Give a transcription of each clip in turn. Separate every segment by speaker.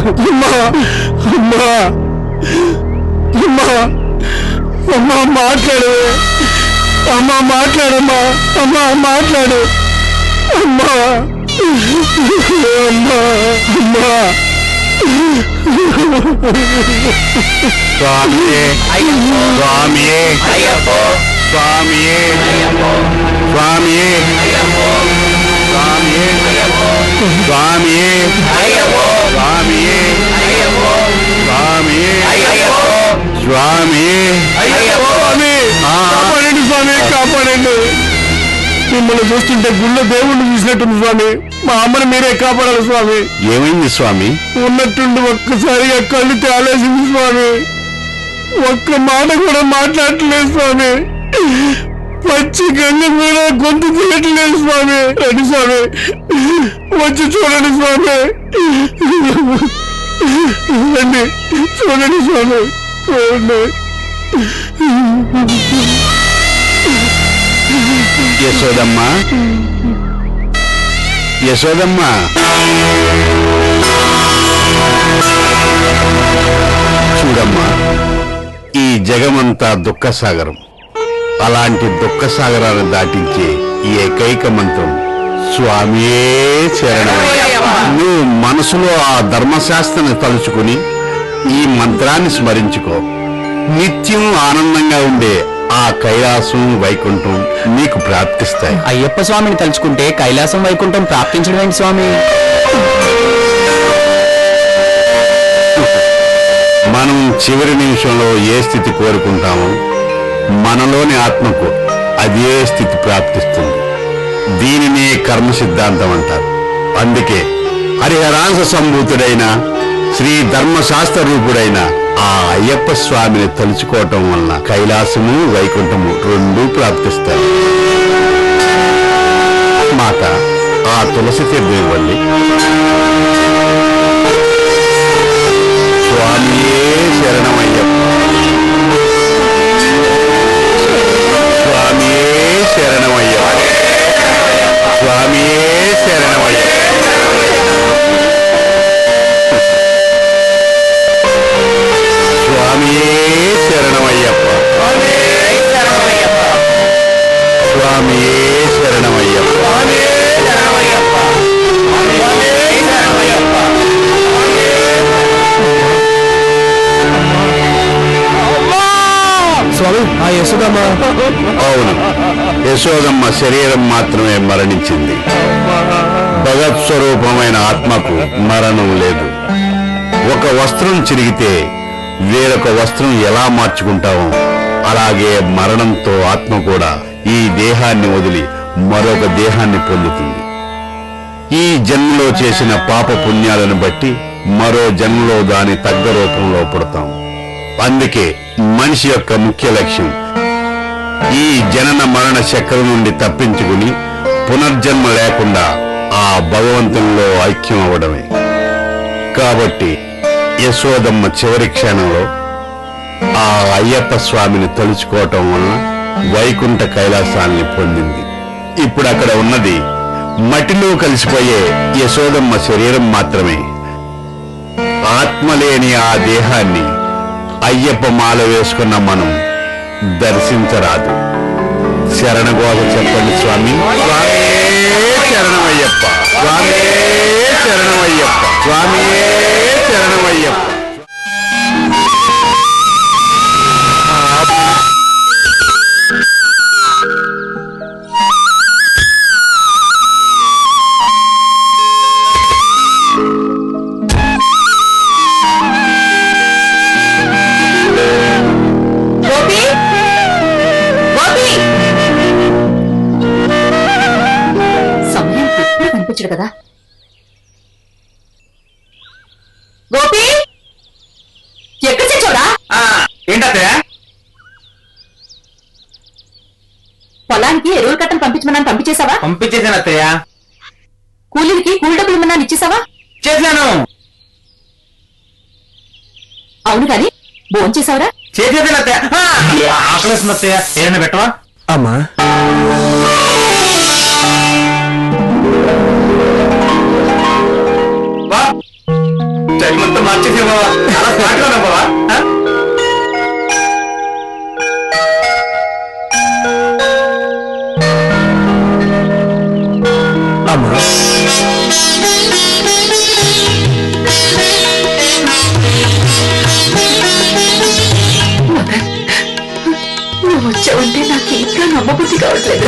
Speaker 1: అమ్మా అమ్మా అమ్మా అమ్మా మాట్లాడు అమ్మా మాట్లాడమ్మా అమ్మా మాట్లాడు అమ్మా అమ్మా అమ్మా
Speaker 2: స్వామియే స్వామియే స్వామియే స్వామియే స్వామియే స్వామియే స్వామియే స్వామియే స్వామియే
Speaker 1: కాపాడండి స్వామి కాపాడండి. మిమ్మల్ని చూస్తుంటే గుళ్ళో దేవుణ్ణి చూసినట్టుంది స్వామి. మా అమ్మని మీరే కాపాడాలి స్వామి.
Speaker 2: ఏమైంది స్వామి?
Speaker 1: ఉన్నట్టుండి ఒక్కసారిగా కళ్ళు తేలేసింది స్వామి. ఒక్క మాట కూడా మాట్లాడట్లేదు స్వామి. పచ్చి గంగ మీద గొంతు తీయట్లేదు స్వామి. రండి స్వామి, వచ్చి చూడండి స్వామి. రండి చూడండి స్వామి, చూడండి.
Speaker 2: యశోదమ్మ యశోదమ్మ చూడమ్మా, ఈ జగమంతా దుఃఖసాగరం. అలాంటి దుఃఖసాగరాన్ని దాటించే ఈ ఏకైక మంత్రం స్వామియే శరణం. నువ్వు మనసులో ఆ ధర్మశాస్త్రాన్ని తలుచుకుని ఈ మంత్రాన్ని స్మరించుకో. నిత్యం ఆనందంగా ఉండే ఆ కైలాసం వైకుంఠం నీకు ప్రాప్తిస్తాయి.
Speaker 3: అయ్యప్ప స్వామిని తలుచుకుంటే కైలాసం వైకుంఠం ప్రాప్తించడం ఏంటి స్వామి?
Speaker 2: మనం చివరి నిమిషంలో ఏ స్థితి కోరుకుంటామో మనలోని ఆత్మకు అదే స్థితి ప్రాప్తిస్తుంది. దీనినే కర్మ సిద్ధాంతం అంటారు. అందుకే హరిహరాంశ సంభూతుడైన శ్రీ ధర్మశాస్త్ర రూపుడైన ఆ అయ్యప్ప స్వామిని తలుచుకోవటం వలన కైలాసము వైకుంఠము రెండూ ప్రాప్తిస్తాయి. మాత, ఆ తులసి తీర్థం ఇవ్వండి. స్వామియే శరణమయ్యప్ప. స్వామియే శరణమయ్యప్ప. స్వామియే శరణమయ్యప్ప. స్వామియే శరణమయ్యప్ప. స్వామియే శరణమయ్యప్ప.
Speaker 1: స్వామి, ఆ యశోదమ్మ.
Speaker 2: అవును, యశోదమ్మ శరీరం మాత్రమే మరణించింది. భగత్ స్వరూపమైన ఆత్మకు మరణం లేదు. ఒక వస్త్రం చిరిగితే వేరొక వస్త్రం ఎలా మార్చుకుంటామో అలాగే మరణంతో ఆత్మ కూడా ఈ దేహాన్ని వదిలి మరొక దేహాన్ని పొందుతుంది. ఈ జన్మలో చేసిన పాప పుణ్యాలను బట్టి మరో జన్మలో దాని తగ్గ రూపంలో పుడతాం. అందుకే మనిషి యొక్క ముఖ్య లక్ష్యం ఈ జనన మరణ చక్రం నుండి తప్పించుకుని పునర్జన్మ లేకుండా ఆ భగవంతునిలో ఐక్యం అవడమే. కాబట్టి యశోదమ్మ చివరి క్షణంలో ఆ అయ్యప్ప స్వామిని తలుచుకోవటం వలన వైకుంఠ కైలాసాన్ని పొందింది. ఇప్పుడు అక్కడ ఉన్నది మట్టిలో కలిసిపోయే యశోదమ్మ శరీరం మాత్రమే. ఆత్మలేని ఆ దేహాన్ని అయ్యప్ప మాల వేసుకున్న మనం దర్శించరాదు. శరణగోధ చెప్పండి స్వామి. స్వామియే శరణమయ్యప్ప. స్వామియే శరణమయ్యప్ప. స్వామియే శరణమయ్యప్ప.
Speaker 4: కదా గోపి, ఎక్కడ చచ్చోడా?
Speaker 3: ఏంటత్తయ్య?
Speaker 4: పొలానికి ఎరువుల కట్టలు పంపించమన్నాను, పంపించేశావా?
Speaker 3: పంపించేశాను అత్తయ్య.
Speaker 4: కూలీలకి కూలి డబ్బులు ఇమ్మన్నాను, ఇచ్చేసావా?
Speaker 3: చేశాను.
Speaker 4: అవును కాని భోంచేశావరా?
Speaker 3: చేసేసాను అత్తయ్య. ఆకలిస్తుంది అత్తయ్య, ఏమైనా పెట్టవా?
Speaker 1: అమ్మా,
Speaker 3: స్టైల్ మొత్తం మార్చేసే బావా, చాలా స్మార్ట్ గా ఉన్నావు బావా.
Speaker 1: అమ్మా
Speaker 4: నువ్వు వచ్చావంటే నాకు ఇంకా నమ్మబుద్ధి కావట్లేదు.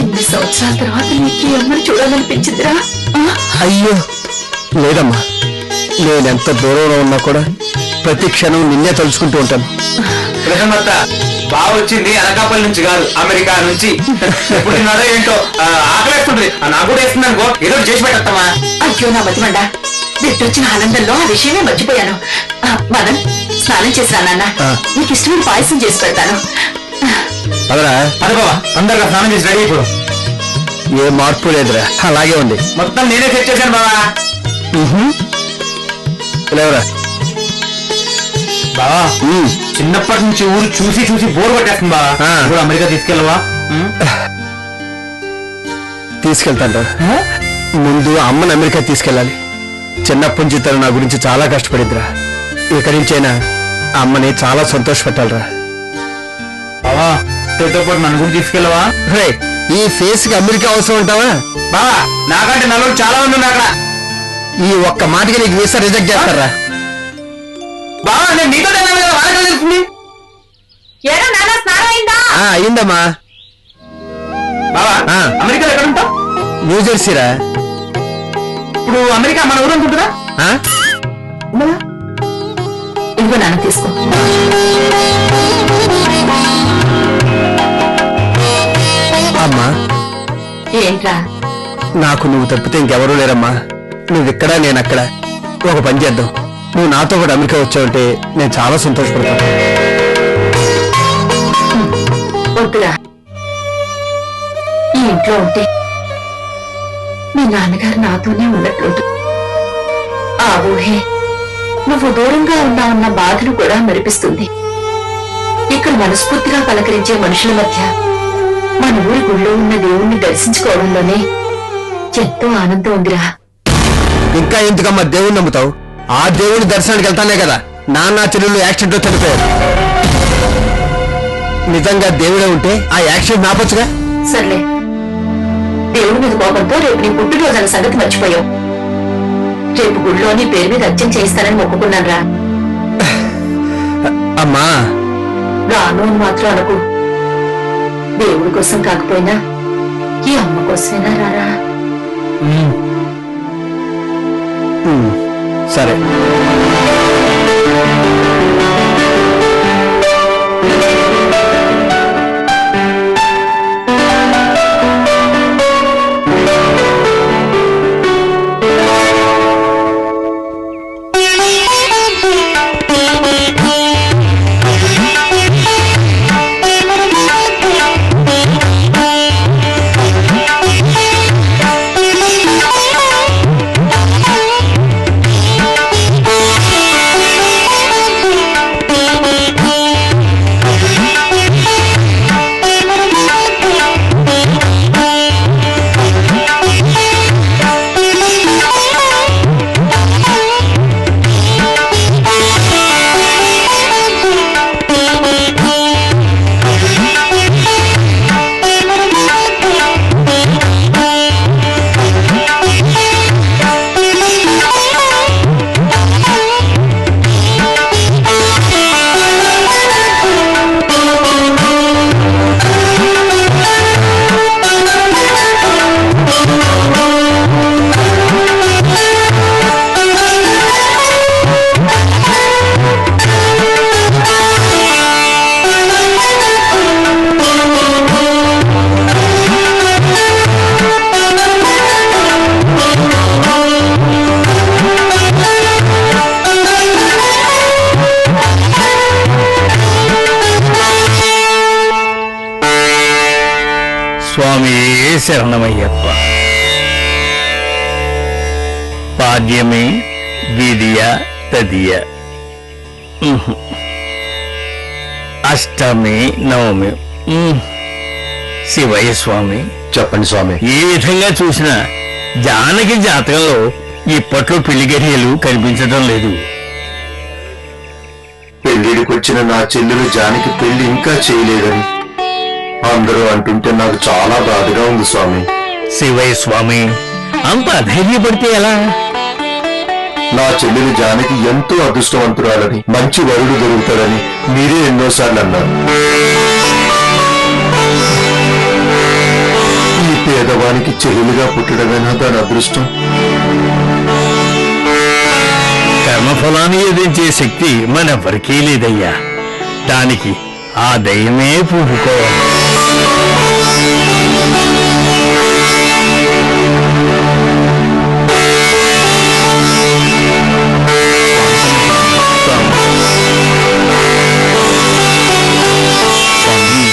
Speaker 4: ఇన్ని సంవత్సరాల తర్వాత నీకు ఈ అమ్మని చూడాలనిపించిందిరా.
Speaker 1: అయ్యో లేదమ్మా, నేనెంత దూరంలో ఉన్నా కూడా ప్రతి క్షణం నిన్నే తలుచుకుంటూ ఉంటాను.
Speaker 3: ప్రథమత్త బావ వచ్చింది అనకాపల్లి నుంచి కాదు, అమెరికా నుంచి. ఎప్పుడు తిన్నాడో ఏంటో, ఆకలేస్తుంది. నాకు కూడా వేస్తుంది అనుకో, ఏదో ఒకటి చేసి పెట్టమ్మా.
Speaker 4: అయ్యో నా మతిమండ, బిడ్డొచ్చిన ఆనందంలో ఆ విషయమే మర్చిపోయాను. మదన్, స్నానం చేసిరా నాన్న, నీకు ఇష్టమైన పాయసం చేసి పెడతాను.
Speaker 1: అదరా
Speaker 3: అదే బావా, అందరిగా స్నానం చేసి రెడీ అయిపో.
Speaker 1: ఏ మార్పు లేదురా, అలాగే ఉంది.
Speaker 3: మొత్తం నేనే సెట్ చేశాను బావా.
Speaker 1: లేవరా
Speaker 3: బావా, చిన్నప్పటి నుంచి ఊరు చూసి చూసి బోర్ కొట్టేస్తుంది బావా. ఇప్పుడు అమెరికా తీసుకెళ్ళవా?
Speaker 1: తీసుకెళ్తాను. ముందు అమ్మని అమెరికా తీసుకెళ్ళాలి. చిన్నప్పటి నుంచి తను నా గురించి చాలా కష్టపడిద్దిరా. ఇక్కడి నుంచైనా అమ్మని చాలా సంతోషపెట్టాలరా.
Speaker 3: బావా, తో పాటు నన్ను కూడా తీసుకెళ్ళవా?
Speaker 1: రే, ఈ ఫేస్ కి అమెరికా అవసరం ఉంటావా?
Speaker 3: బావా, నాకంటే నలుగురు చాలా మంది ఉన్నారు అక్కడ.
Speaker 1: ఈ ఒక్క మాటకి నీకు వీసా రిజెక్ట్ చేస్తారా?
Speaker 3: బావా, నేను నీతో తిన్నాను కదా, వాళ్ళకి తెలుస్తుంది.
Speaker 4: ఏరా నాన్న, స్నానం అయిందా?
Speaker 1: అయిందమ్మా.
Speaker 3: బావా, అమెరికాలో ఎక్కడ ఉంటావు?
Speaker 1: న్యూజెర్సీరా.
Speaker 3: ఇప్పుడు అమెరికా మన ఊరు అనుకుంటుందా?
Speaker 4: ఇదిగో నాన్న, తీసుకో.
Speaker 1: అమ్మా,
Speaker 4: ఏంట్రా?
Speaker 1: నాకు నువ్వు తప్పితే ఇంకెవరూ లేరమ్మా. నువ్విక్కడ, నేనక్కడ. ఒక పని చేద్దాం, నువ్వు నాతో కూడా అమెరికా వచ్చావంటే నేను చాలా సంతోషపడతాను.
Speaker 4: వద్దురా, ఈ ఇంట్లో ఉంటే మీ నాన్నగారు నాతోనే ఉన్నట్లు. ఆ ఊహే నువ్వు దూరంగా ఉన్నావన్న బాధను కూడా మరిపిస్తుంది. ఇక్కడ మనస్ఫూర్తిగా పలకరించే మనుషుల మధ్య మన ఊరి గుళ్ళో ఉన్న దేవుణ్ణి దర్శించుకోవడంలోనే ఎంతో ఆనందం ఉందిరా.
Speaker 1: ఇంకా ఎందుకమ్మా దేవుణ్ణి నమ్ముతావు? ఆ దేవుడి దర్శనానికి వెళ్తానే కదా నాన్న చెల్లెలు యాక్సిడెంట్ లో చనిపోయారు. నిజంగా దేవుడే ఉంటే ఆ యాక్సిడెంట్ ఆపొచ్చుగా.
Speaker 4: సర్లే, దేవుడి మీద కోపంతో రేపు నీ పుట్టినరోజు అన్న సంగతి మర్చిపోయావు. రేపు గుళ్ళో నీ పేరు మీద అర్చన చేయిస్తానని మొక్కుకున్నాను రా.
Speaker 1: అమ్మా,
Speaker 4: రాను అని మాత్రం అనుకు. దేవుడి కోసం కాకపోయినా ఈ అమ్మ కోసమైనా రారా.
Speaker 1: సరే.
Speaker 2: స్వామియే శరణమయ్యప్ప. పాడ్యమే ద్వితీయ తదియ అష్టమి నవమి. శివయ్య స్వామి.
Speaker 1: చెప్పండి స్వామి.
Speaker 2: ఏ విధంగా చూసినా జానకి జాతకంలో ఇప్పట్లో పెళ్లి గడియలు కనిపించడం లేదు.
Speaker 1: పెళ్లిడికొచ్చిన నా చెల్లెలు జానికి పెళ్లి ఇంకా చేయలేదని అందరూ అంటుంటే నాకు చాలా బాధగా ఉంది స్వామి.
Speaker 2: శివయ్య స్వామి, అంత అధైర్యపడితే ఎలా?
Speaker 1: నా చెల్లెలు జానికి ఎంతో అదృష్టవంతురాలని, మంచి వరుడు దొరుకుతాడని మీరే ఎన్నోసార్లు అన్నారు. ఈ పేదవానికి చెల్లెలుగా పుట్టడమేనా దాని అదృష్టం?
Speaker 2: కర్మఫలాన్ని ఎదించే శక్తి మనెవ్వరికీ లేదయ్యా. దానికి ఆ దయ్యమే పూనుకోవాలి.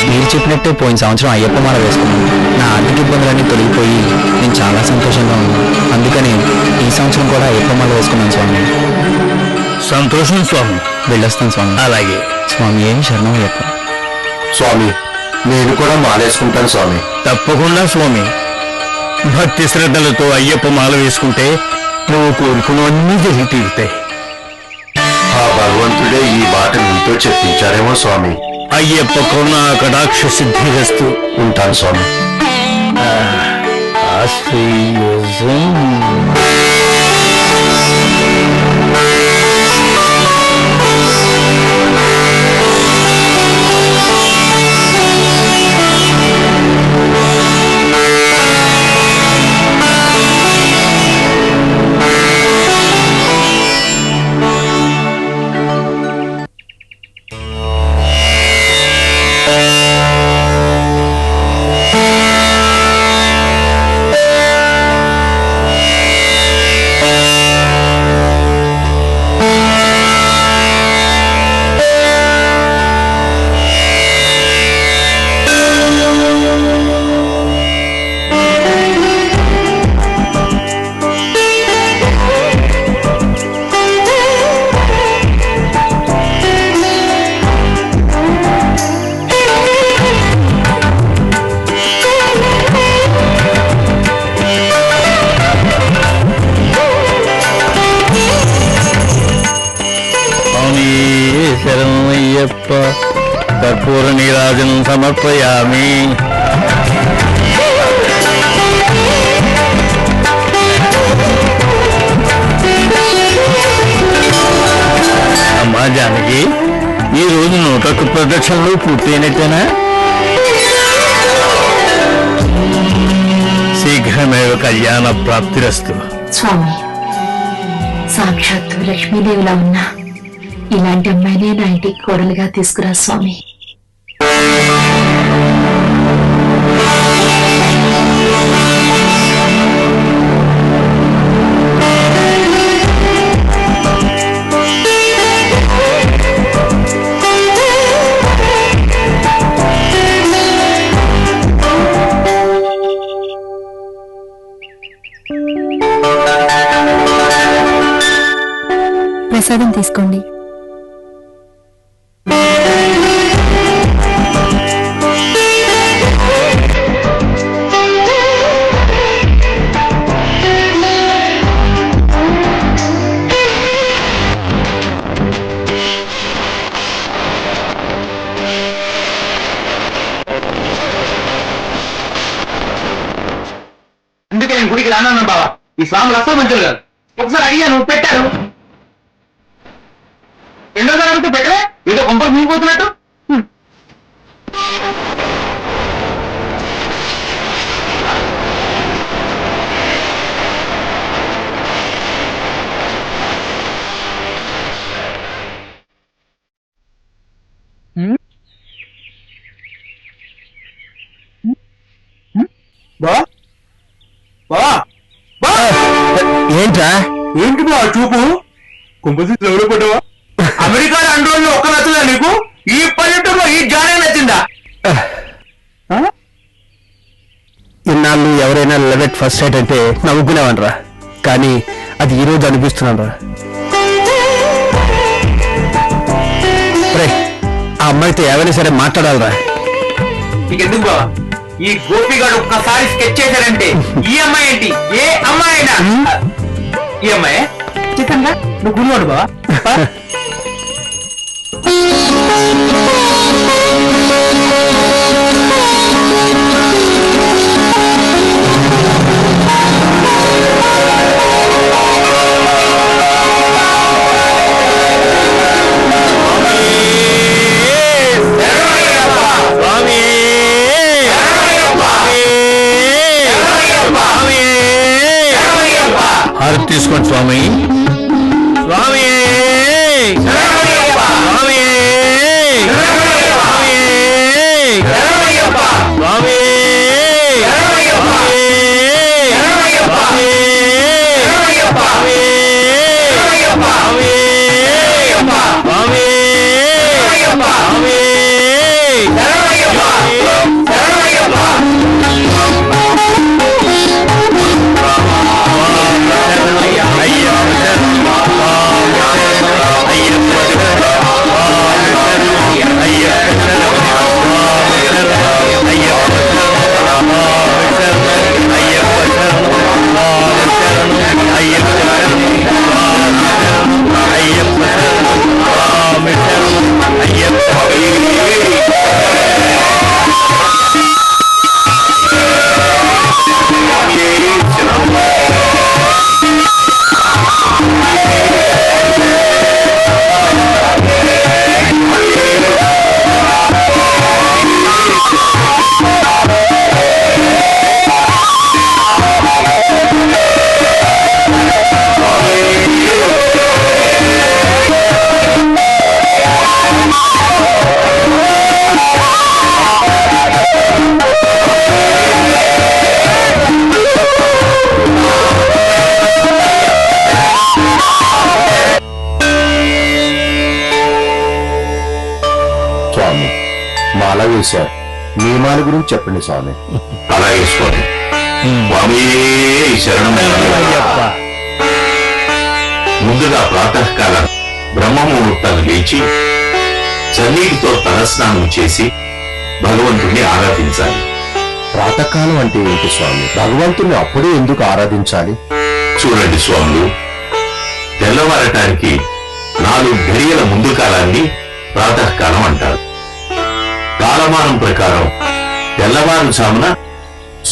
Speaker 5: మీరు చెప్పినట్టే పోయిన సంవత్సరం అయ్యప్ప మాల వేసుకున్నాను. నా ఆర్థిక ఇబ్బందులన్నీ తొలగిపోయి నేను చాలా సంతోషంగా ఉన్నాను. అందుకని ఈ సంవత్సరం కూడా అయ్యప్ప మాల వేసుకున్నాను స్వామి.
Speaker 2: సంతోషం స్వామి.
Speaker 5: వెళ్ళొస్తాను స్వామి.
Speaker 2: అలాగే
Speaker 5: స్వామి, ఏమి శరణం అయ్యప్ప.
Speaker 1: స్వామి, నేను కూడా మాలేసుకుంటాను స్వామి.
Speaker 2: తప్పకుండా స్వామి. భక్తి శ్రద్ధలతో అయ్యప్ప మాల వేసుకుంటే నువ్వు కోరుకున్నవన్నీ జరిగి తీరుతాయి.
Speaker 1: ఆ భగవంతుడే ఈ మాట మీతో చెప్పించారేమో స్వామి.
Speaker 2: అయ్యప్ప కరుణా కటాక్ష సిద్ధిరస్తు.
Speaker 1: ఉంటాను స్వామి.
Speaker 2: ఆశ్రయం శరణమయ్యప్ప. కర్పూర నీరాజనం సమర్పయామి. అమ్మా జానకి, ఈ రోజు 101 ప్రదక్షిణలు పూర్తయినట్టేనా? శీఘ్రమేవ కళ్యాణ ప్రాప్తిరస్తు.
Speaker 4: స్వామి, సాక్షాత్తు లక్ష్మీదేవిలా ఉన్నా ఇలాంటి అమ్మాయినే నా ఇంటికి కోడలుగా తీసుకురా స్వామి.
Speaker 6: ప్రసాదం తీసుకోండి.
Speaker 3: అందుకే నేను గుడికి రానన్నాను బాబా. ఈ స్వాములు అసలు మంచిది కాదు. ఒకసారి అడిగాను, పెట్టారు. రెండోసారి అడిగితే పెట్టలే. ఏదో కొంపలు మిగిలిపోతున్నట్టు.
Speaker 2: ఏంట్రా?
Speaker 1: ఏంటి బా చూపు? కుంపసి ఎవరు పడ్డావా?
Speaker 3: అమెరికా 2 రోజులు ఒక్క నచ్చదా నీకు? ఈ పల్లెటూరులో ఈ జానే నచ్చిందా?
Speaker 2: ఇన్నాళ్ళు ఎవరైనా లవ్ ఎట్ ఫస్ట్ సైట్ అంటే నవ్వుకునేవనరా, కానీ అది ఈ రోజు అనిపిస్తున్నాను రా. ఆ అమ్మాయితో ఏమైనా సరే మాట్లాడాలరా.
Speaker 3: నీకెందుకు బావా? ఈ గోపిగాడు ఒక్కసారి స్కెచ్ చేశారంటే ఈ అమ్మాయి ఏంటి, ఏ అమ్మాయి అయినా ఈ అమ్మాయి చిత్తంగా నువ్వు గుడివాడు బావా
Speaker 2: హారతి తీసుకోండి స్వామి. స్వామి స్వామి స్వామి
Speaker 6: స్వామి మాల వేశారు నియమాల గురించి చెప్పండి స్వామి.
Speaker 7: అలాగే స్వామి. స్వామి శరణం. ముందుగా ప్రాతకాలం బ్రహ్మముహూర్తాలు లేచి చన్నీటితో తలస్నానం చేసి భగవంతుణ్ణి ఆరాధించాలి.
Speaker 6: ప్రాతకాలం అంటే ఏంటి స్వామి? భగవంతుని అప్పుడే ఎందుకు ఆరాధించాలి?
Speaker 7: చూడండి స్వాములు, తెల్లవారటానికి 4 ఘడియల ముందు కాలాన్ని ప్రాతకాలం అంటారు. కాలమానం ప్రకారం తెల్లవారుజామున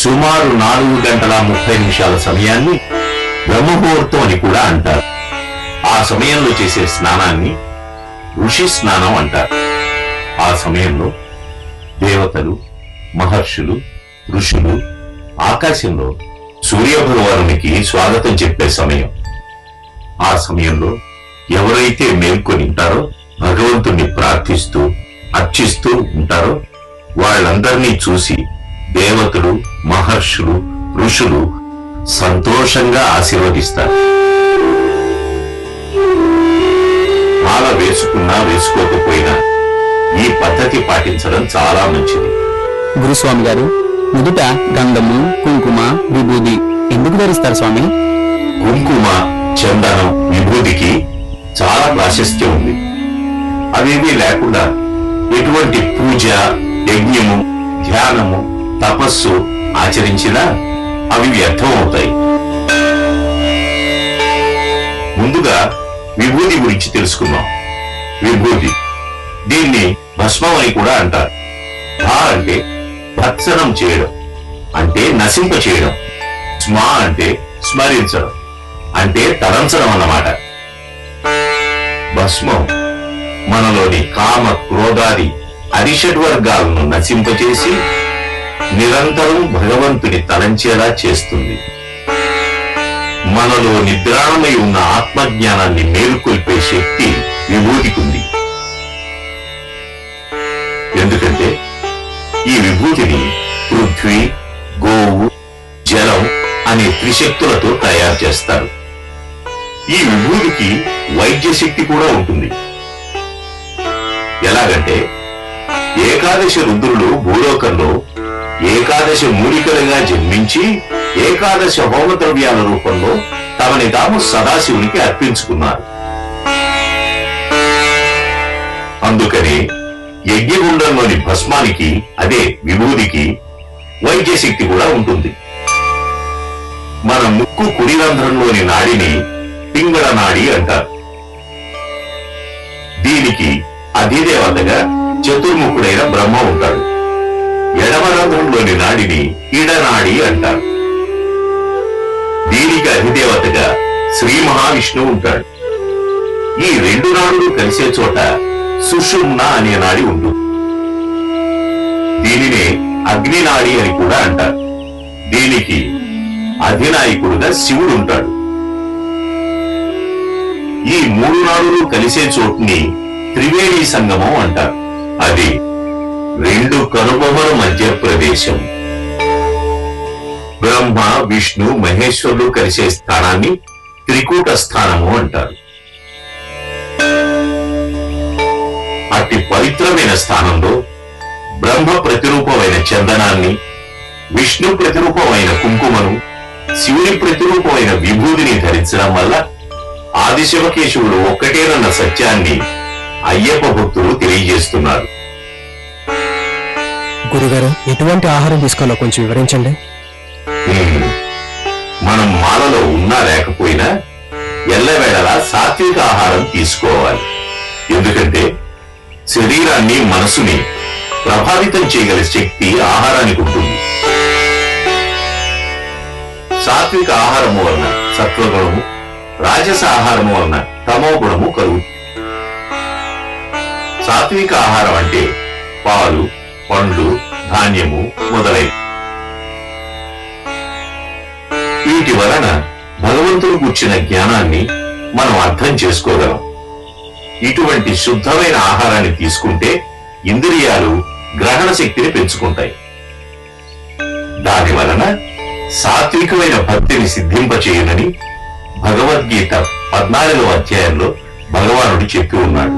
Speaker 7: సుమారు 4:30 సమయాన్ని బ్రహ్మముహూర్తం అని కూడా అంటారు. ఆ సమయంలో చేసే స్నానాన్ని ఋషి స్నానం అంటారు. ఆ సమయంలో దేవతలు, మహర్షులు, ఋషులు ఆకాశంలో సూర్యభగవానునికి స్వాగతం చెప్పే సమయం. ఆ సమయంలో ఎవరైతే మేల్కొని ఉంటారో, భగవంతుణ్ణి ప్రార్థిస్తూ అర్చిస్తూ ఉంటారో వాళ్ళందరినీ చూసి దేవతలు, మహర్షులు, ఋషులు సంతోషంగా ఆశీర్వదిస్తారు. మాల వేసుకున్నా వేసుకోకపోయినా ఈ పద్ధతి పాటించడం చాలా మంచిది.
Speaker 5: గురుస్వామి గారు, మొదట గంధము, కుంకుమ, విభూది ఎందుకు ధరిస్తారు స్వామి?
Speaker 7: కుంకుమ, చందనం, విభూతికి చాలా ప్రాశస్త్యం ఉంది. అవేమీ లేకుండా ఎటువంటి పూజ, యజ్ఞము, ధ్యానము, తపస్సు ఆచరించినా అవి వ్యర్థమవుతాయి. ముందుగా విభూతి గురించి తెలుసుకుందాం. విభూతి, దీన్ని భస్మం అని కూడా అంటారు. భా అంటే భత్సనం చేయడం, అంటే నశింప చేయడం. స్మా అంటే స్మరించడం, అంటే తరంచడం అన్నమాట. భస్మం మనలోని కామ, క్రోధాది అరిషడ్వర్గాలను నశింపచేసి నిరంతరం భగవంతుని తలంచేలా చేస్తుంది. మనలో నిద్రాణమై ఉన్న ఆత్మజ్ఞానాన్ని మేలుకొల్పే శక్తి విభూతికుంది. ఎందుకంటే ఈ విభూతిని పృథ్వీ, గోవు, జలం అనే త్రిశక్తులతో తయారు చేస్తారు. ఈ విభూతికి వైద్య శక్తి కూడా ఉంటుంది. ఎలాగంటే ఏకాదశి రుద్రులు భూలోకంలో ఏకాదశ మూలికలుగా జన్మించి ఏకాదశ హోమ ద్రవ్యాల రూపంలో తమని తాము సదాశివునికి అర్పించుకున్నారు. అందుకని యజ్ఞగుండంలోని భస్మానికి, అదే విభూతికి వైద్య శక్తి కూడా ఉంటుంది. మన ముక్కు కుడి రంధ్రంలోని నాడిని పింగళ నాడి అంటారు. దీనికి అధిదేవతగా చతుర్ముఖుడైన బ్రహ్మ ఉంటాడు. ఎడమ రంధ్రంలోని నాడిని ఇడనాడి అంటారు. దీనికి అధిదేవతగా శ్రీ మహావిష్ణువు ఉంటాడు. ఈ రెండు నాడులు కలిసే చోట సుషుమ్న అనే నాడి ఉంటుంది. దీనినే అగ్నినాడి అని కూడా అంటారు. దీనికి అధినాయకుడుగా శివుడు ఉంటాడు. ఈ మూడు నాడులు కలిసే చోటుని త్రివేణి సంగమం అంటారు. అది రెండు కనుబొమ్మల మధ్య ప్రదేశం. బ్రహ్మ విష్ణు మహేశ్వరులు కలిసే స్థానాన్ని త్రికూట స్థానము అంటారు. అట్టి పవిత్రమైన స్థానంలో బ్రహ్మ ప్రతిరూపమైన చందనాన్ని, విష్ణు ప్రతిరూపమైన కుంకుమను, శివుని ప్రతిరూపమైన విభూతిని ధరించడం వల్ల ఆదిశివకేశవుడు ఒక్కటేనన్న సత్యాన్ని అయ్యప్ప భక్తులు తెలియజేస్తున్నారు.
Speaker 1: గురుగారు, ఎటువంటి ఆహారం తీసుకోవాలో కొంచెం వివరించండి.
Speaker 7: మనం మాలలో ఉన్నా లేకపోయినా ఎల్లవేళలా సాత్విక ఆహారం తీసుకోవాలి. ఎందుకంటే శరీరాన్ని, మనసుని ప్రభావితం చేయగల శక్తి ఆహారానికి ఉంటుంది. సాత్విక ఆహారము వలన సత్వగుణము, రాజస ఆహారము వలన తమో గుణము కలుగుతుంది. సాత్విక ఆహారం అంటే పాలు, పండ్లు, ధాన్యము మొదలైనవి. వీటి వలన భగవంతుడు కూర్చిన జ్ఞానాన్ని మనం అర్థం చేసుకోగలం. ఇటువంటి శుద్ధమైన ఆహారాన్ని తీసుకుంటే ఇంద్రియాలు గ్రహణ శక్తిని పెంచుకుంటాయి. దాని వలన సాత్వికమైన భక్తిని సిద్ధింపచేయునని భగవద్గీత 14వ అధ్యాయంలో భగవానుడు చెప్పి ఉన్నాడు.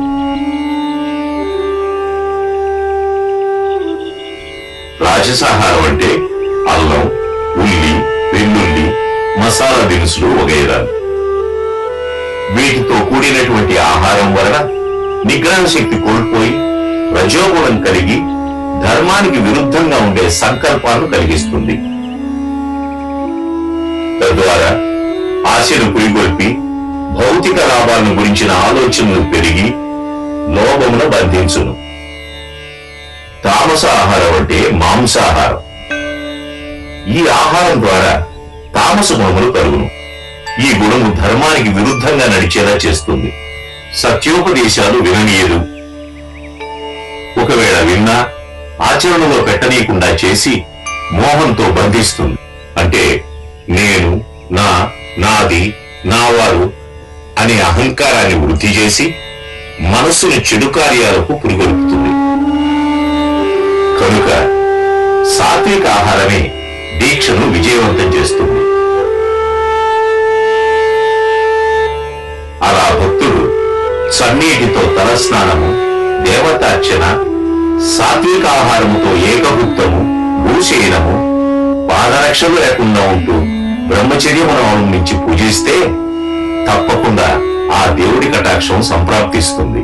Speaker 7: రాజసాహారం అంటే అల్లం, ఉల్లి, వెల్లుల్లి, మసాలా దినుసులు వగైరాలు. వీటితో కూడినటువంటి ఆహారం వలన నిగ్రహ శక్తి కోల్పోయి రజోగుణం కలిగి ధర్మానికి విరుద్ధంగా ఉండే సంకల్పాలను కలిగిస్తుంది. తద్వారా ఆశను పురిగొల్పి భౌతిక లాభాలను గురించిన ఆలోచనలు పెరిగి లోభమును బంధించును. తామస ఆహారం అంటే మాంసాహారం. ఈ ఆహారం ద్వారా తామస గుణములు కలుగును. ఈ గుణము ధర్మానికి విరుద్ధంగా నడిచేలా చేస్తుంది. సత్యోపదేశాలు విననీయదు. ఒకవేళ విన్నా ఆచరణలో పెట్టనీయకుండా చేసి మోహంతో బంధిస్తుంది. అంటే నేను, నాది, నావారు అనే అహంకారాన్ని వృద్ధి చేసి మనస్సును చెడు కార్యాలకు పురిగొల్పుతుంది. కనుక సాత్విక ఆహారమే దీక్షను విజయవంతం చేస్తుంది. అలా భక్తుడు సన్నీటితో తలస్నానము, దేవతార్చన, సాత్విక ఆహారముతో ఏకభుక్తము, భూశయనము, పాదరక్షలు లేకుండా ఉంటూ బ్రహ్మచర్యమును అవలంబించి పూజిస్తే తప్పకుండా ఆ దేవుడి కటాక్షం సంప్రాప్తిస్తుంది.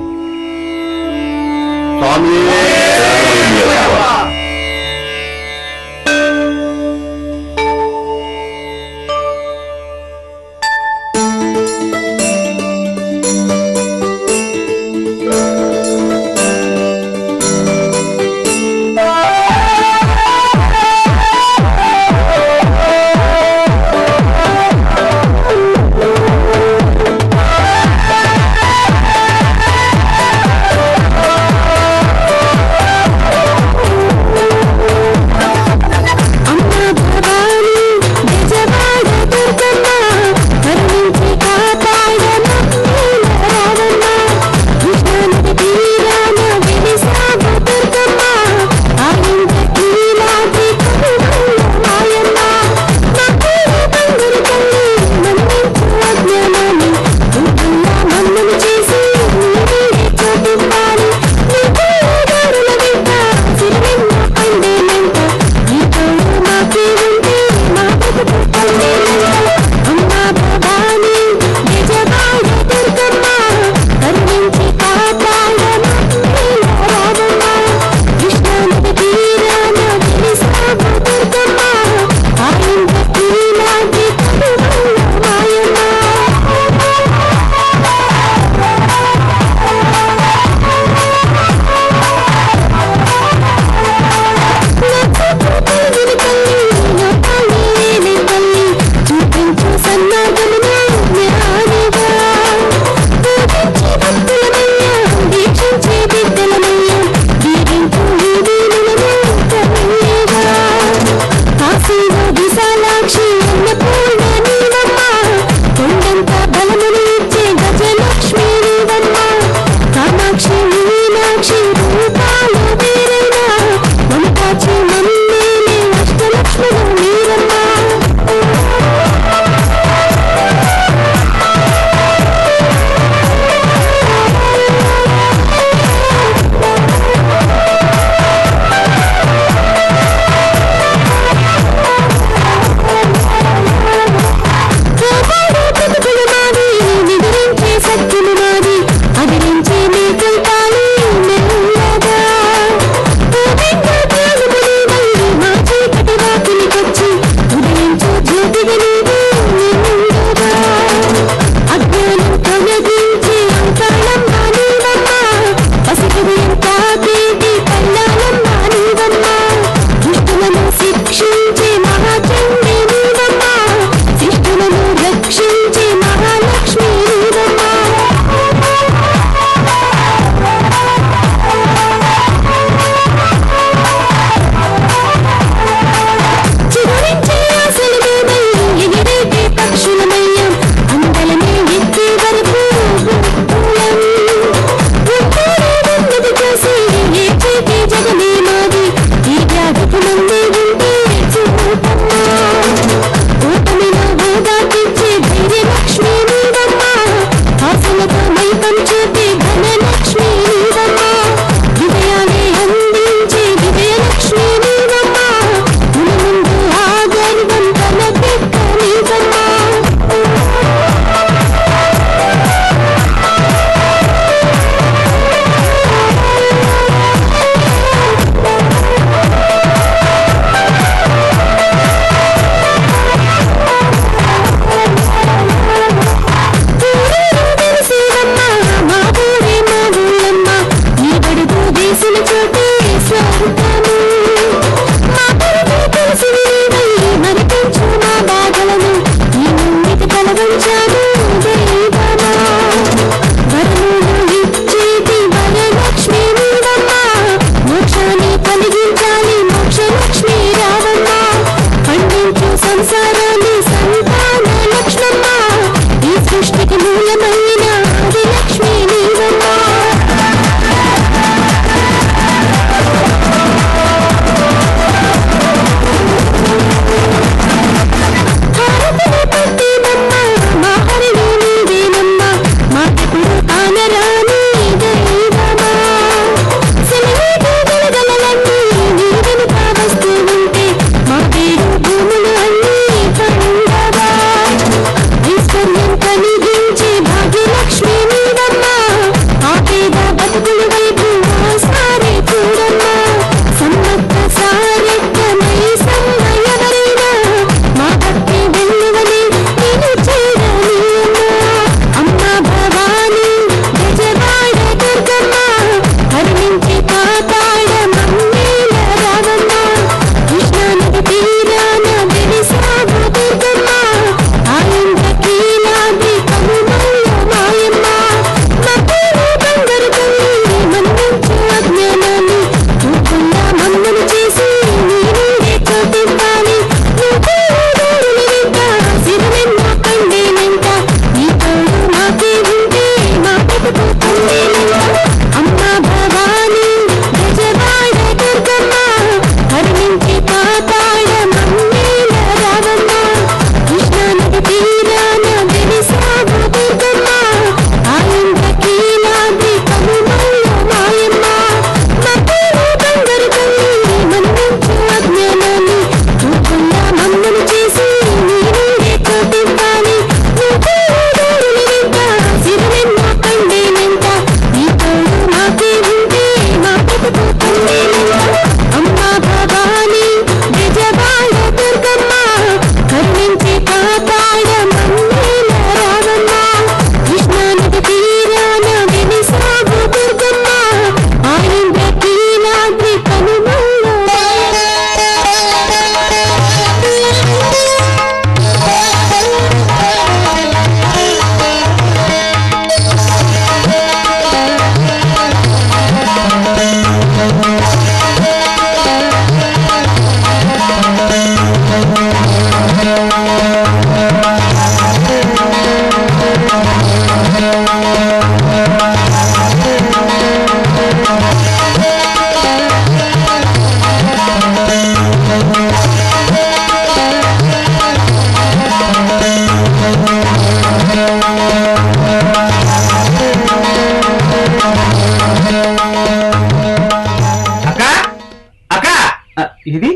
Speaker 3: ఇది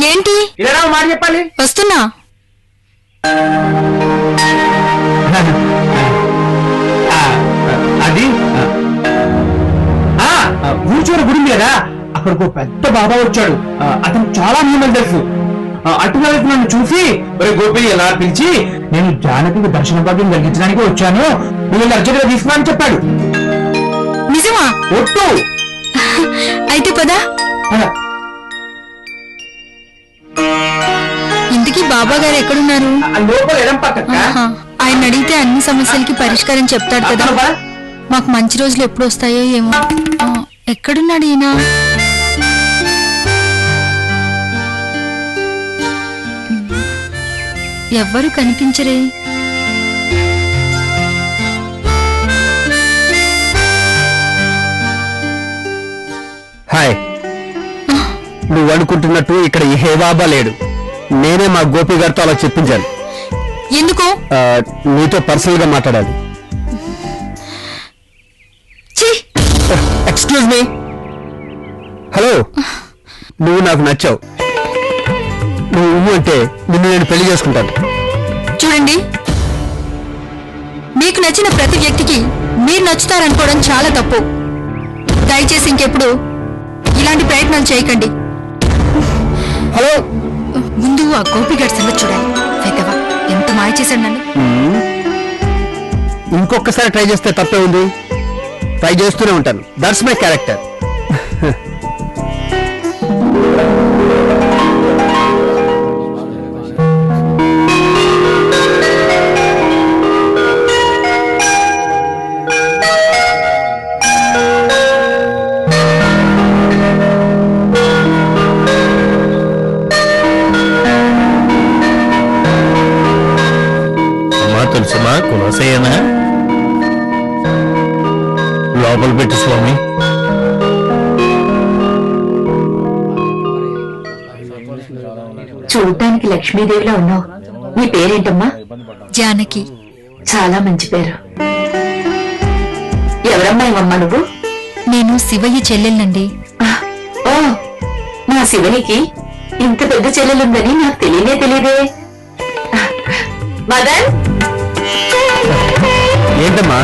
Speaker 8: ఏంటి?
Speaker 3: ఇలా మాట చెప్పాలి.
Speaker 8: వస్తున్నా.
Speaker 3: అది ఊచూర గుడి కదా, అక్కడికి పెద్ద బాబా వచ్చాడు. అతను చాలా నియమాలు తెలుసు. అటుగా నన్ను చూసి ఒరే గోపి ఎలా పిలిచి నేను జానకి దర్శన భాగ్యం కలిగించడానికి వచ్చాను, నువ్వు అర్జెంట్గా తీసుకున్నా అని చెప్పాడు.
Speaker 8: నిజమా?
Speaker 3: ఒట్టు.
Speaker 8: అయితే పదా. ఇంటికి బాబా గారు ఎక్కడున్నారు?
Speaker 3: లోపల ఎడం పక్క.
Speaker 8: ఆయన అడిగితే అన్ని సమస్యలకి పరిష్కారం చెప్తాడు కదా. మాకు మంచి రోజులు ఎప్పుడు వస్తాయో ఏమో. ఎక్కడున్నాడు ఈయన? ఎవ్వరు కనిపించరే.
Speaker 2: హాయ్. నువ్వు అనుకుంటున్నట్టు ఇక్కడ ఏ బాబా లేడు. నేనే మా గోపి గారితో అలా చెప్పించాను.
Speaker 8: ఎందుకు?
Speaker 2: నీతో పర్సనల్ గా మాట్లాడాలి. Excuse me. హలో. నువ్వు నాకు నచ్చావు. నువ్వు అంటే నిన్ను నేను పెళ్లి చేసుకుంటాను.
Speaker 8: చూడండి, మీకు నచ్చిన ప్రతి వ్యక్తికి మీరు నచ్చుతారనుకోవడం చాలా తప్పు. దయచేసి ఇంకెప్పుడు ఇలాంటి ప్రయత్నాలు చేయకండి.
Speaker 2: హలో.
Speaker 8: ముందు ఆ గోపిగాడి సంగతి చూడాలి. పెద్దవా ఎంత మాయ చేశాడు నన్ను.
Speaker 2: ఇంకొకసారి ట్రై చేస్తే తప్పే ఉంది. ట్రై చేస్తూనే ఉంటాను. That's my character.
Speaker 1: తెలుసుమా కులసేనా? లోపల పెట్టు స్వామి.
Speaker 4: చూడ్డానికి లక్ష్మీదేవిలా ఉన్నావు. నీ పేరేంటమ్మా?
Speaker 8: జానకి.
Speaker 4: చాలా మంచి పేరు. ఎవరమ్మా ఇవమ్మా నువ్వు?
Speaker 8: నేను శివయ్య చెల్లెల్నండి.
Speaker 4: ఓ, నా శివనికి ఇంత పెద్ద చెల్లెలుందని నాకు తెలియదే. మదన్.
Speaker 2: ఏంటమ్మా?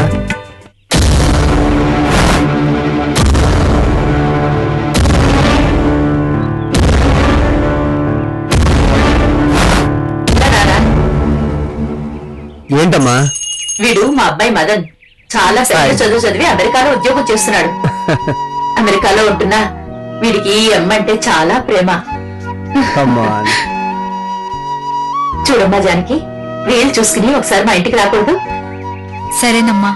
Speaker 2: ఏంటమ్మా?
Speaker 4: వీడు మా అబ్బాయి మదన్. చాలా పెద్ద చదువు చదివి అమెరికాలో ఉద్యోగం చేస్తున్నాడు. అమెరికాలో ఉంటున్నా వీడికి ఈ అమ్మ అంటే చాలా ప్రేమ. చూడమ్మా జానకి, వీలు చూసుకుని ఒకసారి మా ఇంటికి రాకూడదు?
Speaker 8: సరేనమ్మా.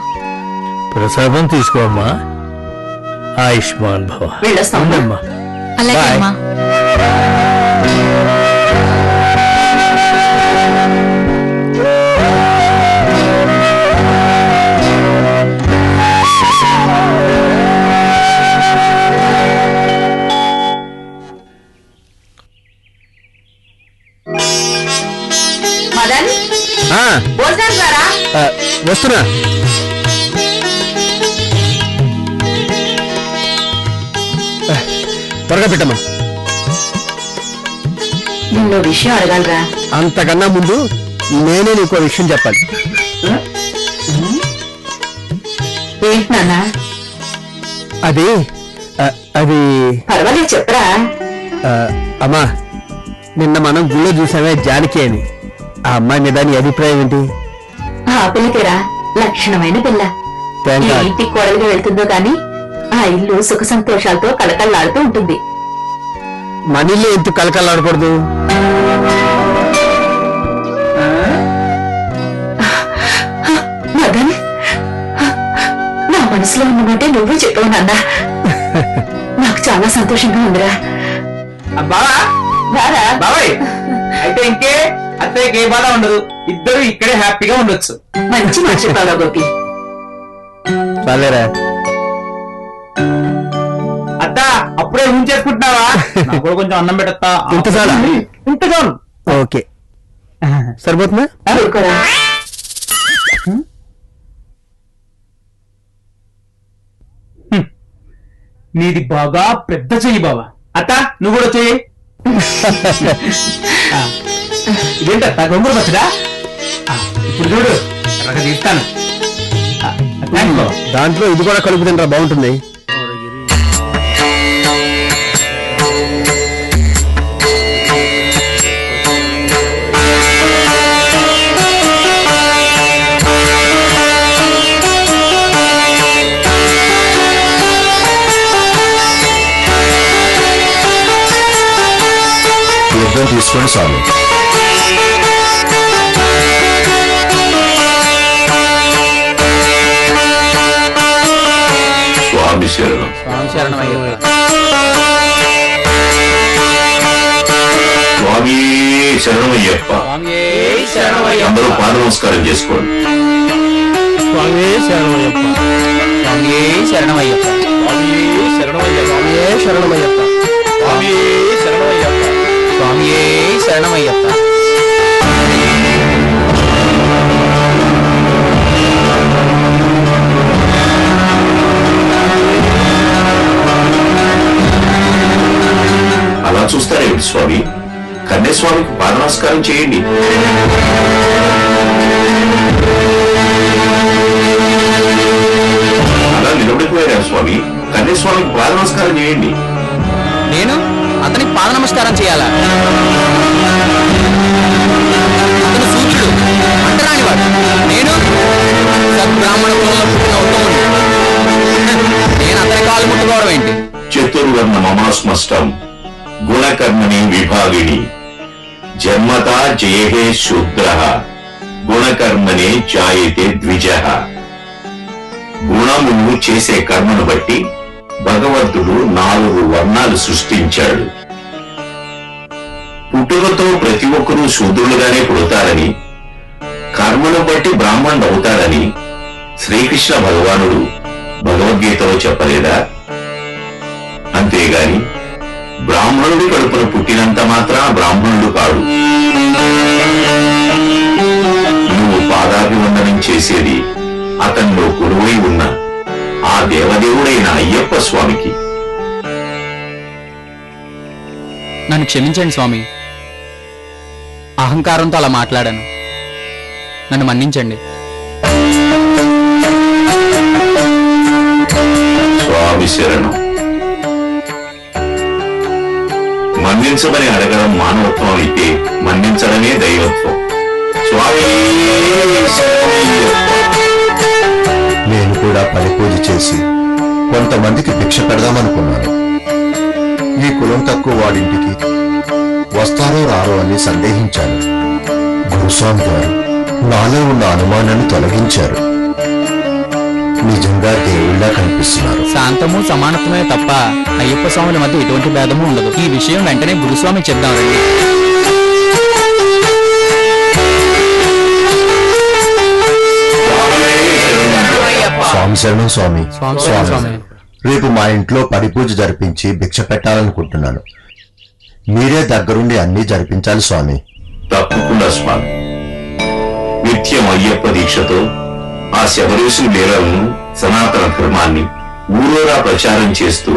Speaker 1: ప్రసాదం తీసుకోమ్మా. ఆయుష్మాన్ భవ.
Speaker 4: వెళ్ళొస్తామమ్మా.
Speaker 8: అలాగే అమ్మా.
Speaker 4: మదన్, భోజనానికి రారా?
Speaker 2: వస్తున్నా. త్వరగా పెట్టమ్మా.
Speaker 4: నిన్ను విషయం అడగాలరా.
Speaker 2: అంతకన్నా ముందు నేనే నీకు విషయం చెప్పాలి.
Speaker 4: ఏంటి నాన్న?
Speaker 2: అది అది
Speaker 4: పర్వాలేదు చెప్పరా.
Speaker 2: అమ్మా, నిన్న మనం గుళ్ళో చూసామే జానకి అని. ఆ అమ్మాయి మీద నీ అభిప్రాయం ఏంటి?
Speaker 4: ఆ పిల్లకేరా లక్షణమైన పిల్ల.
Speaker 2: Thank God.
Speaker 4: ఇంటికి కోడలుగా వెళ్తుందో గాని ఆ ఇల్లు సుఖ సంతోషాలతో కళకళలాడుతూ ఉంటుంది.
Speaker 2: మనీలో ఎందుకు కలకలాడకూడదు?
Speaker 4: మదన్, నా మనసులో ఉన్నమాట నువ్వు చెప్పావు నాన్న. నాకు చాలా సంతోషంగా ఉందిరా.
Speaker 3: బావా
Speaker 4: రారా.
Speaker 3: బాబాయ్, అయితే ఇంకే అత్తయ్యకి ఏ బాధ ఉండదు. ఇద్దరు ఇక్కడే హ్యాపీగా ఉండొచ్చు.
Speaker 4: మంచి మాట చెప్పావా గోపి.
Speaker 2: చాలేరా.
Speaker 3: అత్త అప్పుడే చేసుకుంటున్నావా? నాకు కూడా కొంచెం అన్నం పెట్టత్తా.
Speaker 2: ఇంత చాలా?
Speaker 3: ఇంత చాలు.
Speaker 2: ఓకే, సరిపోతుందా?
Speaker 4: ఊరుకోరా.
Speaker 3: నీది బాగా పెద్ద చెయ్యి బావా. అత్త నువ్వు కూడా చెయ్యి. ఇదేంట గొంగుర పచ్చడా ఇప్పుడు చూడు ఎర్రగా తీస్తాను
Speaker 2: దాంట్లో ఇది కూడా కలుపు తింటారా, బాగుంటుంది.
Speaker 6: తీర్థం తీసుకోండి స్వామి.
Speaker 7: స్వామి శరణం. స్వామి శరణమయ్యప్ప. అందరూ పాద నమస్కారం చేసుకోండి.
Speaker 2: స్వామి శరణమయ్యప్ప,
Speaker 5: స్వామి శరణమయ్యప్ప,
Speaker 2: స్వామి శరణమయ్యప్ప, శరణమయ్యప్ప,
Speaker 5: స్వామి శరణమయ్యప్ప, స్వామి శరణమయ్యప్ప.
Speaker 7: అలా చూస్తారేమిటి స్వామి? కన్యస్వామికి పాద నమస్కారం చేయండి. అలా నిలబడిపోయారా స్వామి? కన్యస్వామికి పాద నమస్కారం చేయండి.
Speaker 5: నేను అతనికి పాద నమస్కారం చేయాలా? అతను సూర్యుడు, అంటరానివాడు. నేను సద్బ్రాహ్మణ కులంలో పుట్టిన ఉత్తముడు. నేను అతని కాలు ముట్టుకోవడం ఏంటి?
Speaker 7: చతుర్వర్ణ మమాస్మష్టం గుణకర్మణి విభాగిని జన్మతా జయహే శూద్ర గుణకర్మనే జాయతే ద్విజ. గుణమును చేసే కర్మను బట్టి భగవంతుడు 4 వర్ణాలు సృష్టించాడు. పుట్టుకతో ప్రతి ఒక్కరూ శూద్రులుగానే పుడతారని, కర్మను బట్టి బ్రాహ్మణుడు అవుతాడని శ్రీకృష్ణ భగవానుడు భగవద్గీతలో చెప్పలేదా? అంతేగాని బ్రాహ్మణుడి కడుపున పుట్టినంత మాత్రాన బ్రాహ్మణుడు కాడు. నువ్వు పాదాభివందనం చేసేది అతనిలో కొలువై ఉన్న ఆ దేవదేవుడైన అయ్యప్ప స్వామికి.
Speaker 5: నన్ను క్షమించండి స్వామి, అహంకారంతో అలా మాట్లాడాను. నన్ను మన్నించండి.
Speaker 7: స్వామి శరణం. మన్నించమని అడగడం మానవత్వం అయితే మన్నించడమే దైవత్వం. స్వామి శరణమయ్యప్ప.
Speaker 6: నేను కూడా పరిపూజ చేసి కొంతమందికి భిక్ష పెడదామనుకున్నాను. ఈ కులం తక్కువ వాడింటికి వస్తారో రారో అని సందేహించాను. గురుస్వామి గారు నాలో ఉన్న అనుమానాన్ని తొలగించారు. నిజంగా దేవుళ్ళ కనిపిస్తున్నారు.
Speaker 5: శాంతము సమానత్వమే తప్ప అయ్యప్ప స్వాముల మధ్య ఎటువంటి భేదము ఉండదు. ఈ విషయం వెంటనే గురుస్వామి చెప్దాం రండి.
Speaker 6: స్వామి శరణం స్వామి.
Speaker 5: స్వామి శరణం స్వామి.
Speaker 6: రేపు మా ఇంట్లో పరిపూజ జరిపించి భిక్ష పెట్టాలనుకుంటున్నాను. మీరే దగ్గరుండి అన్నీ జరిపించాలి స్వామి.
Speaker 7: తప్పకుండా స్వామి. నిత్యం అయ్యప్ప దీక్షతో ఆ శబరీషుని లీలలను, సనాతన ధర్మాన్ని ఊరూరా ప్రచారం చేస్తూ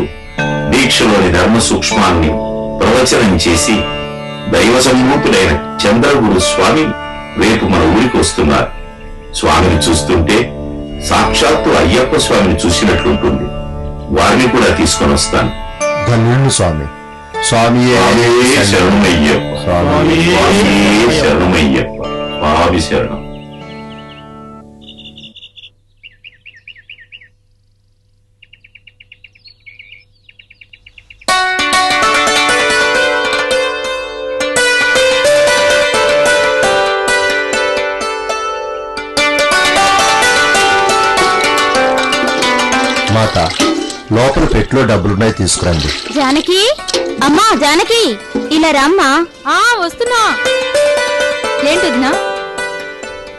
Speaker 7: దీక్షలోని ధర్మ సూక్ష్మాన్ని ప్రవచనం చేసి దైవ సంభూతుడైన చంద్రగురు స్వామి రేపు మన ఊరికి వస్తున్నారు. స్వామిని చూస్తుంటే సాక్షాత్తు అయ్యప్ప స్వామిని చూసినట్లుంటుంది. వారిని కూడా తీసుకొని వస్తాను.
Speaker 6: ధన్యుడు స్వామి. స్వామి
Speaker 7: శరణమయ్యప్ప. స్వామి శరణమయ్యప్ప. స్వామి శరణం.
Speaker 6: మాత, లోపల పెట్లో డబ్బులున్నాయి, తీసుకురండి.
Speaker 8: జానకి, అమ్మా జానకి, ఇలా రామ్మా. వస్తున్నా. ఏంటిదినా?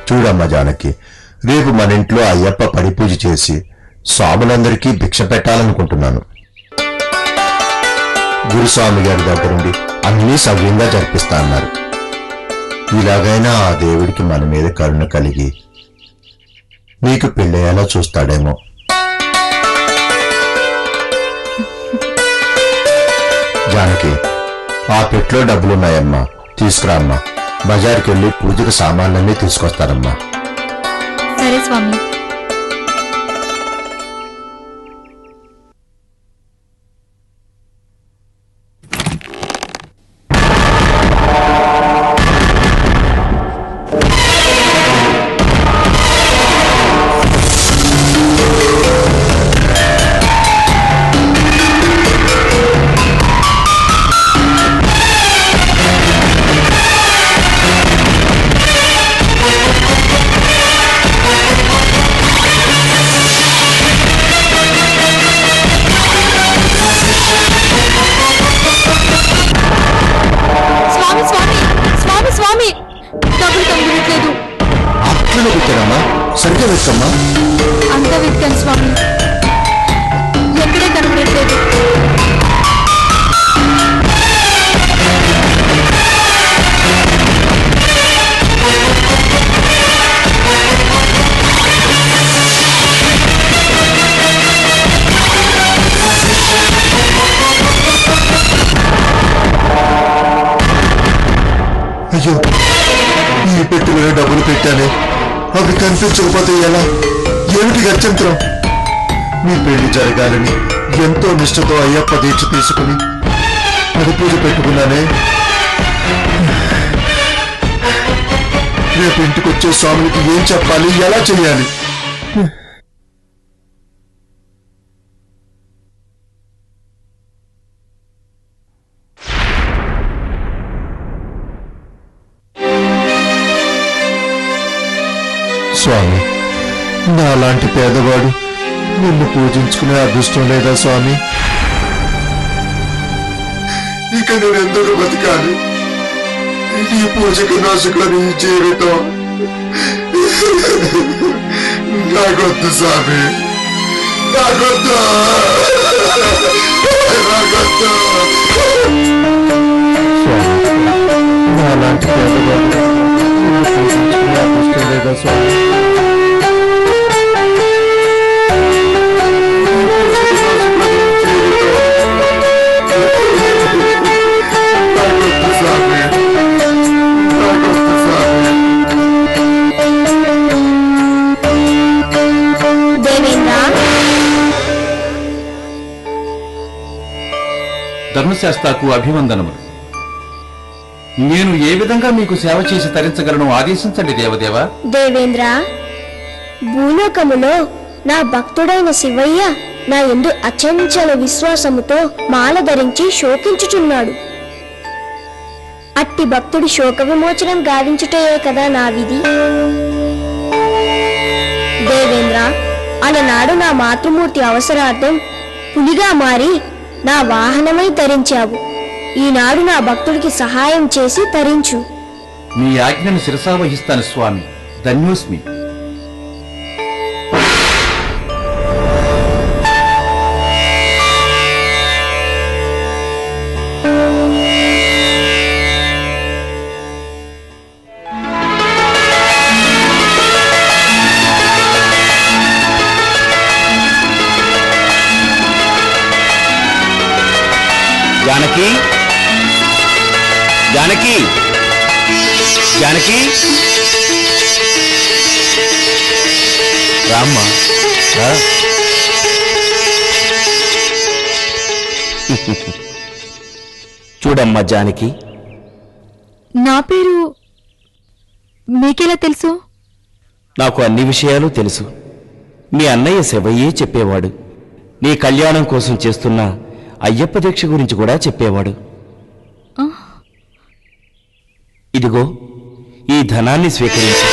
Speaker 6: చూడమ్మా జానకి, రేపు మన ఇంట్లో అయ్యప్ప పరిపూజ చేసి స్వాములందరికీ భిక్ష పెట్టాలనుకుంటున్నాను. గురుస్వామి గారి దగ్గరుండి అన్నీ సవ్యంగా జరిపిస్తా అన్నారు. ఇలాగైనా ఆ దేవుడికి మన మీద కరుణ కలిగి నీకు పెళ్ళయ్యేలా చూస్తాడేమో. జానకి, ఆ పెట్లో డబ్బులున్నాయమ్మా, తీసుకురా అమ్మా. బజార్కి వెళ్ళి పూజకి సామాన్లన్నీ తీసుకొస్తానమ్మా.
Speaker 8: సరే స్వామి.
Speaker 6: సరిగ్గా వెతుకమ్మా.
Speaker 8: అంతా వెతికాను స్వామి, ఎక్కడే కనబడట్లేదు.
Speaker 6: అయ్యో, ఈ పెట్టులో డబ్బులు పెట్టానే, అవి కనిపించకపోతే ఎలా? ఏమిటి గత్యంతరం? మీ పెళ్లి జరగాలని ఎంతో నిష్ఠతో అయ్యప్ప దీక్ష తీసుకుని అది పూజ పెట్టుకున్నానే. రేపు ఇంటికొచ్చే స్వామికి ఏం చెప్పాలి, ఎలా చెయ్యాలి? స్వామి, నాలాంటి పేదవాడు నిన్ను పూజించుకునే అదృష్టం లేదా స్వామి? ఇక నేను ఎందుకు బతకాలి? ఈ పూజకు నాశకులని జీవితం నాకొద్దు స్వామి, నాకొద్దు, నాకొద్దు. నాలాంటి పేదవాడు నిన్ను పూజించుకునే అదృష్టం లేదా స్వామి?
Speaker 9: ధర్మశాస్త్రకు అభివందనములు. నేను ఏ విధంగా మీకు సేవ చేసి తరించగలను ఆదేశించండి దేవదేవా.
Speaker 10: దేవేంద్ర, భూలోకములో నా భక్తుడైన శివయ్య నా యందు అచంచల విశ్వాసముతో మాల ధరించి శోకించుచున్నాడు. అట్టి భక్తుడి శోక విమోచనం గావించుటయే కదా నా విధి. దేవేంద్ర, అలనాడు నా మాతృమూర్తి అవసరార్థం పులిగా మారి నా వాహనమై తరించావు. ఈనాడు నా భక్తుడికి సహాయం చేసి తరించు.
Speaker 9: మీ ఆజ్ఞను శిరసావహిస్తాను స్వామి. ధన్యోస్మి.
Speaker 5: జానకి, జానకి, జానకి, రామ్మా రా. చూడమ్మా జానకి,
Speaker 8: నా పేరు మీకెలా తెలుసు?
Speaker 5: నాకు అన్ని విషయాలు తెలుసు. మీ అన్నయ్య శివయ్యే చెప్పేవాడు. నీ కళ్యాణం కోసం చేస్తున్న అయ్యప్ప దీక్ష గురించి కూడా చెప్పేవాడు. ఇదిగో ఈ ధనాన్ని స్వీకరించు.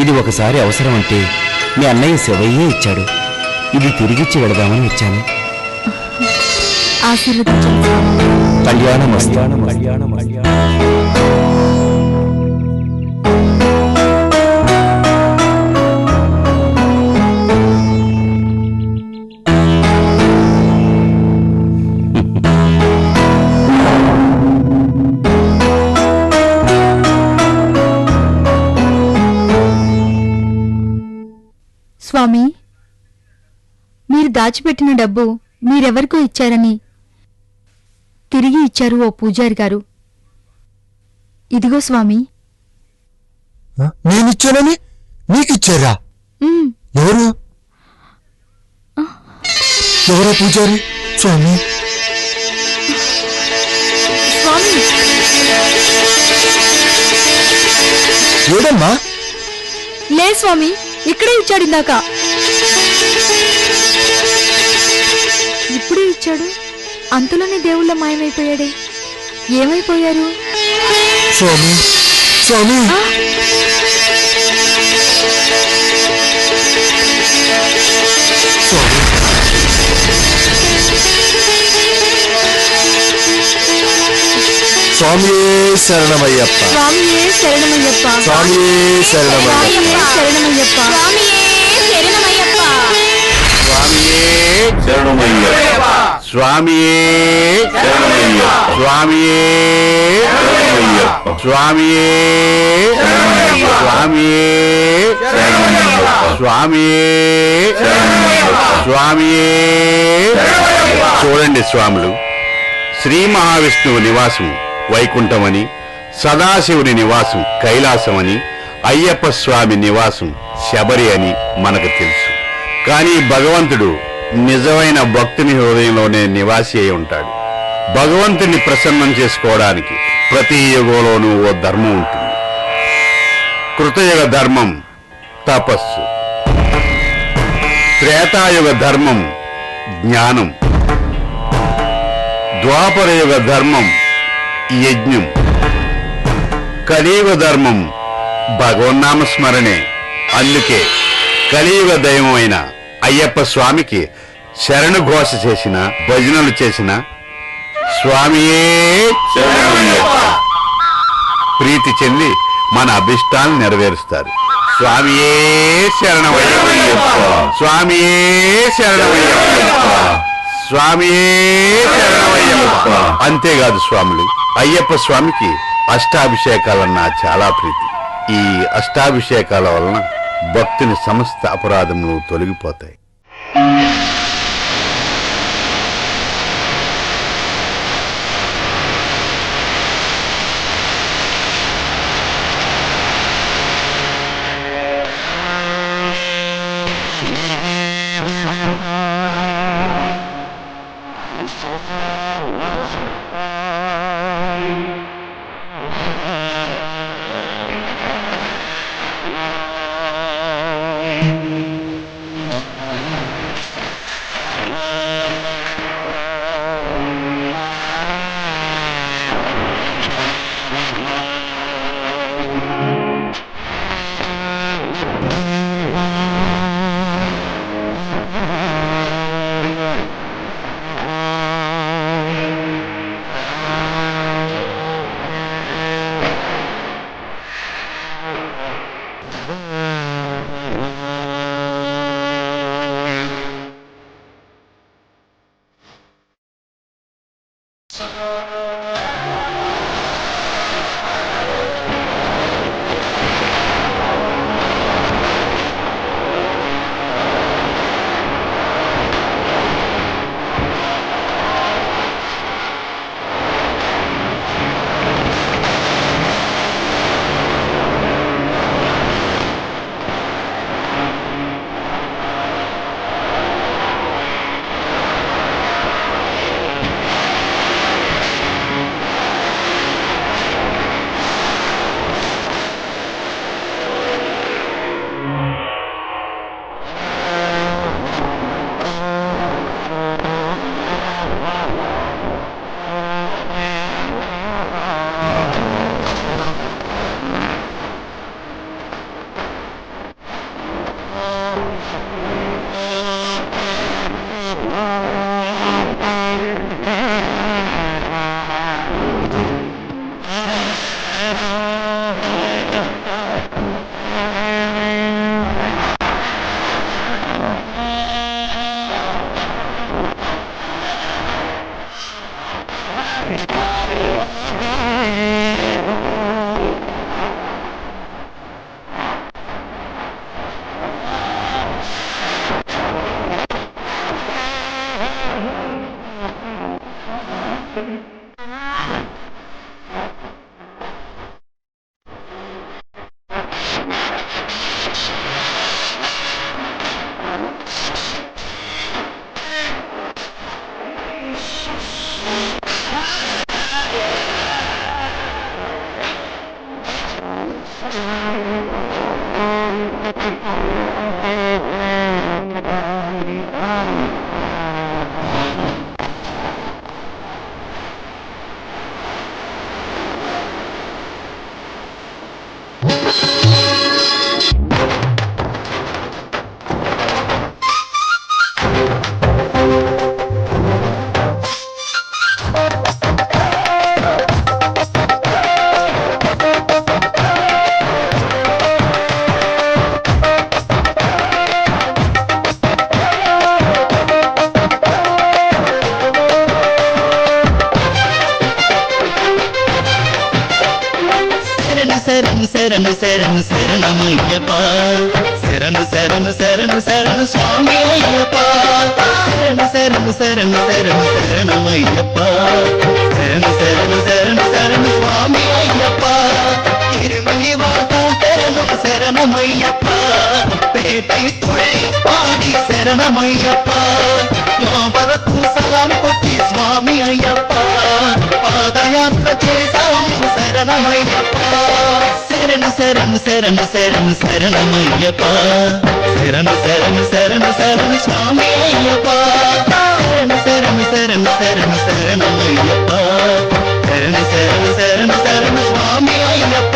Speaker 5: ఇది ఒకసారి అవసరం అంటే మీ అన్నయ్య శివయ్యే ఇచ్చాడు. ఇది తిరిగిచ్చి వెళదామని వచ్చాను.
Speaker 8: ఆశీర్వదించండి.
Speaker 5: కళ్యాణం కళ్యాణం కళ్యాణం
Speaker 8: స్వామి, మీరు దాచిపెట్టిన డబ్బు మీరెవరికో ఇచ్చారని తిరిగి ఇచ్చారు ఓ పూజారి గారు. ఇదిగో స్వామి.
Speaker 6: నేనిచ్చానని నీకిచ్చారా? ఎవరు ఎవరా పూజారి? స్వామి
Speaker 8: స్వామి,
Speaker 6: ఏడమ్మా?
Speaker 8: లే స్వామి, ఇక్కడే ఇచ్చాడు ఇందాక. ఇప్పుడే ఇచ్చాడు, అంతలోనే దేవుళ్ళ మాయమైపోయాడే. ఏమైపోయారు?
Speaker 6: స్వామి స్వామి స్వామియే శరణమయ్యప్ప,
Speaker 8: స్వామియే శరణమయ్యప్ప,
Speaker 6: స్వామియే శరణమయ్యప్ప,
Speaker 8: శరణమయ్యప్ప,
Speaker 7: స్వామియే శరణమయ్యప్ప,
Speaker 9: స్వామియే
Speaker 7: శరణమయ్యప్ప,
Speaker 9: స్వామియే
Speaker 7: శరణమయ్యప్ప,
Speaker 9: స్వామియే స్వామియే స్వామియే స్వామియే. చూడండి స్వాములు, శ్రీ మహావిష్ణువు నివాసం వైకుంఠమని, సదాశివుని నివాసం కైలాసమని, అయ్యప్ప స్వామి నివాసం శబరి అని మనకు తెలుసు. కానీ భగవంతుడు నిజమైన భక్తుని హృదయంలోనే నివాసి అయి ఉంటాడు. భగవంతుని ప్రసన్నం చేసుకోవడానికి ప్రతి యుగంలోనూ ఓ ధర్మం ఉంటుంది. కృతయుగ ధర్మం తపస్సు, త్రేతాయుగ ధర్మం జ్ఞానం, ద్వాపరయుగ ధర్మం యజ్ఞం, కలియుగ ధర్మం భగవన్నామస్మరణే. అందుకే కలియుగ దైవమైన అయ్యప్ప స్వామికి శరణు ఘోష చేసిన, భజనలు చేసిన స్వామియే
Speaker 7: శరణమయ్యప్ప,
Speaker 9: ప్రీతి చెంది మన అభిష్టాలను నెరవేరుస్తారు. స్వామియే శరణమయ్యప్ప, స్వామియే శరణమయ్యప్ప, స్వామియే శరణమయ్యప్ప. అంతేకాదు స్వాములు, అయ్యప్ప స్వామికి అష్టాభిషేకాలన్నా చాలా ప్రీతి. ఈ అష్టాభిషేకాల వలన భక్తుని సమస్త అపరాధములు తొలగిపోతాయి.
Speaker 11: శరణు శరణు శరణు శరణు శరణమయ్యప్ప శరణు శరణు శరణు శరణు స్వామి అయ్యప్ప శరణు శరణు శరణు శరణు శరణమయ్యప్ప శరణు శరణు శరణు శరణు స్వామి అయ్యప్ప తిరుమలి వాట శరణు శరణమయ్యప్ప పేటై తుళై పాడి శరణమయ్యప్ప వరకు సలాం కొట్టి స్వామి అయ్యప్ప పాదయాత్ర చేశాము శరణమయ్యప్ప శరణు శరణు శరణు శరణు శరణమయ్యప్ప శరణు శరణు శరణు శరణు స్వామి అయ్యప్ప శరణు శరణు శరణు శరణు శరణమయ్యప్ప శరణు శరణు శరణు శరణు స్వామి అయ్యప్ప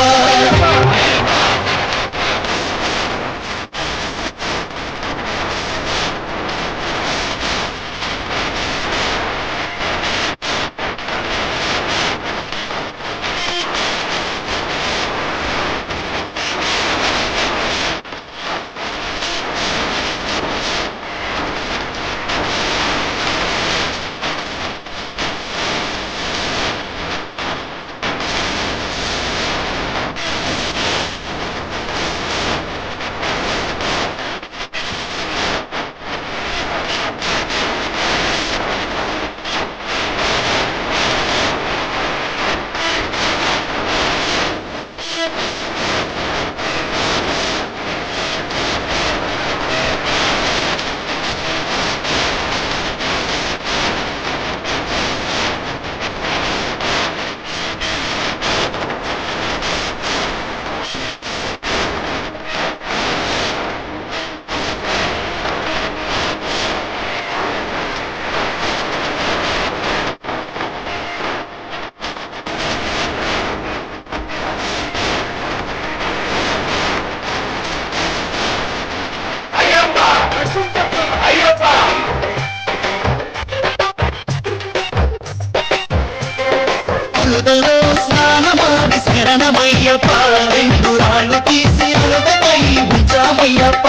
Speaker 11: స్నానమాడి శరణమయ్యప్ప రెండు రాళ్ళు తీసి అలుదపై ఉంచామయ్యప్ప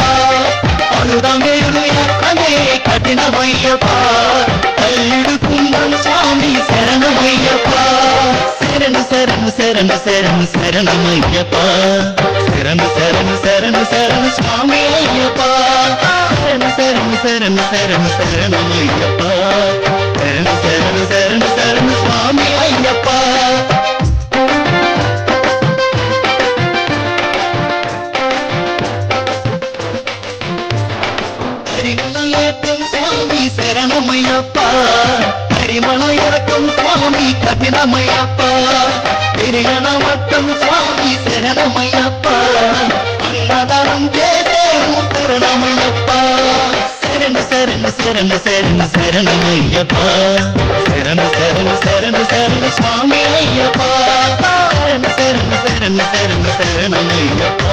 Speaker 11: అలుదమేలు ఎక్కనే కఠినమయ్యప్ప తల్లిడుకుండం స్వామి శరణమయ్యప్ప శరణు శరణు శరణు శరణు శరణమయ్యప్ప శరణు శరణు శరణు శరణు స్వామి అయ్యప్ప శరణు శరణు శరణు శరణు శరణమయ్యప్ప శరణు శరణు శరణు శరణు స్వామి అయ్యప్ప హరిమలయకం స్వామి శరణమయ్యప్ప హరిమలయకం స్వామి కఠినమయ్యప్ప తిరిగనవట్టం స్వామి శరణమయ్యప్ప అన్నదానం చేసేము శరణమయ్యప్ప శరణు శరణు శరణు శరణు శరణమయ్యప్ప శరణు శరణు శరణు శరణు స్వామి అయ్యప్ప శరణు శరణు శరణు శరణు శరణమయ్యప్ప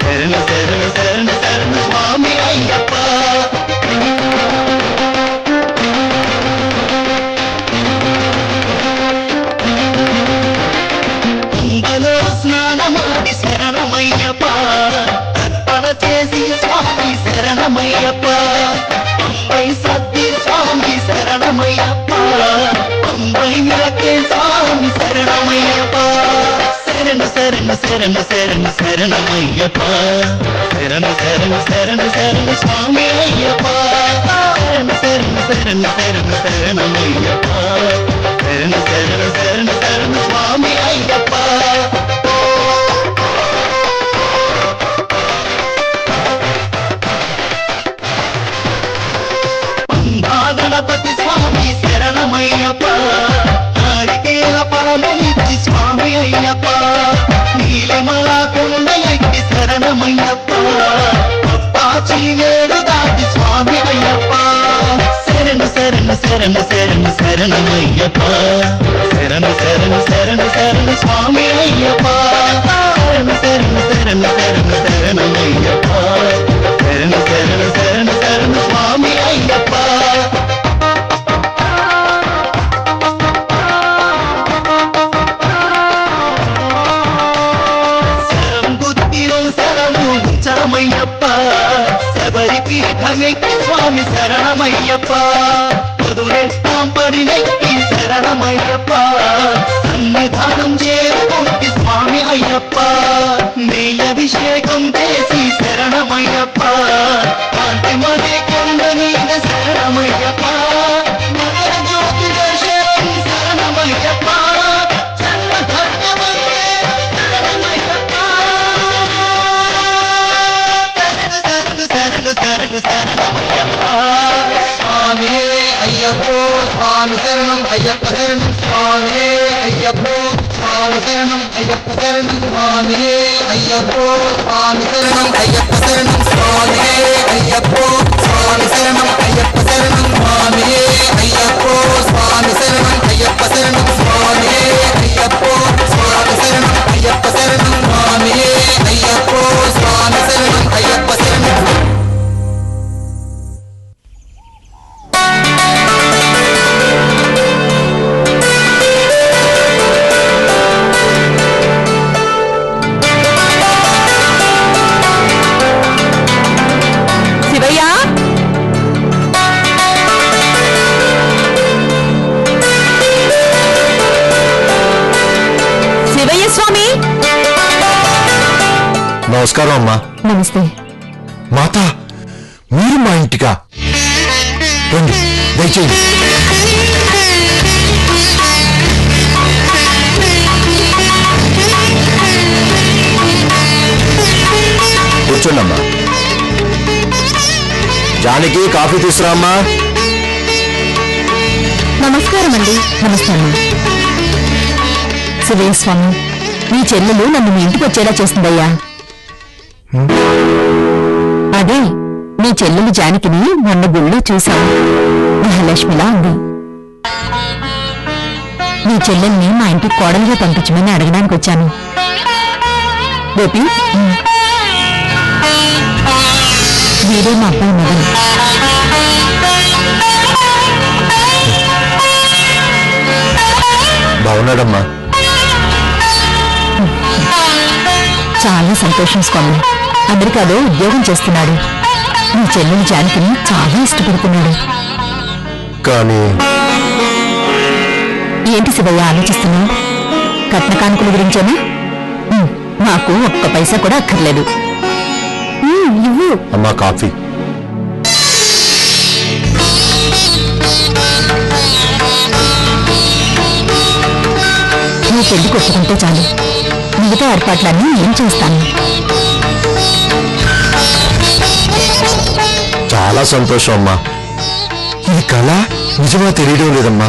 Speaker 11: శరణు శరణు శరణు శరణు స్వామి అయ్యప్ప కుంభలో స్నానమాడి శరణమయ్యప్ప తర్పణ చేసి స్వామి శరణమయ్యప్ప పంపై సద్ది స్వామి శరణమయ్యప్ప పంపై విరకే స్వామి శరణమయ్యప్ప శరణు శరణు శరణు శరణు శరణమయ్యప్ప శరణు శరణు శరణు శరణు స్వామి అయ్యప్ప శరణు శరణు శరణు శరణు శరణమయ్యప్ప శరణు శరణు శరణు శరణు స్వామి అయ్యప్ప గణపతి స్వామి శరణమయ్యప్ప నారికేల పరమిచ్చి స్వామి అయ్యప్ప నీలిమల కొండ ఎక్కి శరణమయ్యప్ప అప్పాచి వేడు దాటి స్వామి అయ్యప్ప శరణు శరణు శరణు శరణు శరణమయ్యప్ప శరణు శరణు శరణు శరణు స్వామి అయ్యప్ప శరణు శరణు శరణు శరణు శరణమయ్యప్ప శరణు శరణు శరణు శరణు స్వామి అయ్యప్ప శరణమయ్యప్ప శబరి పీఠమెక్కి స్వామి శరణమయ్యప్ప పొదురెట్టాంపడి నెక్కి శరణమయ్యప్ప సన్నిధానం చేరుకుంటి స్వామి అయ్యప్ప శరణమయ్యప్ప నెయ్యభిషేకం చేసి శరణమయ్యప్ప కాంతిమతి కొండ మీద శరణమయ్యప్ప మకర జ్యోతి దర్శనం శరణమయ్యప్ప చల్ల ధన్యమయ్యే శరణమయ్యప్ప శరణమయ్యప్ప స్వామి అయ్యప్పో స్వామి శరణం అయ్యప్ప శరణం స్వామి అయ్యప్పో స్వామి శరణం అయ్యప్ప శరణం స్వామి అయ్యప్పో స్వామి శరణం అయ్యప్ప శరణం స్వామి అయ్యప్పో స్వామి శరణం అయ్యప్ప శరణం స్వామి అయ్యప్పో స్వామి శరణం అయ్యప్ప శరణం స్వామి అయ్యప్పో స్వామి శరణం అయ్యప్ప శరణం స్వామి అయ్యప్పో స్వామి శరణం అయ్యప్ప శరణం.
Speaker 6: నమస్కారం అమ్మా.
Speaker 8: నమస్తే.
Speaker 6: మాత మీరు మా ఇంటికా? రండి దయచేయండి. కూర్చోండమ్మా. జానకి కాఫీ తీసుకురామ్మా.
Speaker 8: నమస్కారం అండి. నమస్కారం. శివయ్య స్వామి, మీ చెల్లెలు నన్ను మీ ఇంటికి వచ్చేలా చేస్తుందయ్యా. అదే మీ చెల్లెలు జానకిని మొన్న గుళ్ళో చూశాను. మహాలక్ష్మిలా ఉంది. మీ చెల్లెల్ని మా ఇంటికి కోడలుగా పంపించమని అడగడానికి వచ్చాను. గోపి, వీడే మా అబ్బాయి మగన్.
Speaker 6: బాగున్నాడమ్మా.
Speaker 8: చాలా సంతోషం స్వామి. అమెరికాలో ఉద్యోగం చేస్తున్నాడు. మీ చెల్లెలు జానకిని చాలా ఇష్టపడుతున్నాడు.
Speaker 6: కానీ
Speaker 8: ఏంటి శివయ్య ఆలోచిస్తున్నావు? కట్న కానుకల గురించేనా? నాకు ఒక్క పైసా కూడా అక్కర్లేదు. ఇవ్వు.
Speaker 6: అమ్మా కాఫీ.
Speaker 8: నీ పెళ్లి కొట్టుకుంటే చాలు. మిగతా ఏర్పాట్లన్నీ ఏం చేస్తాను.
Speaker 6: చాలా సంతోషం అమ్మా. ఈ కళ నిజమా తెలియడం లేదమ్మా.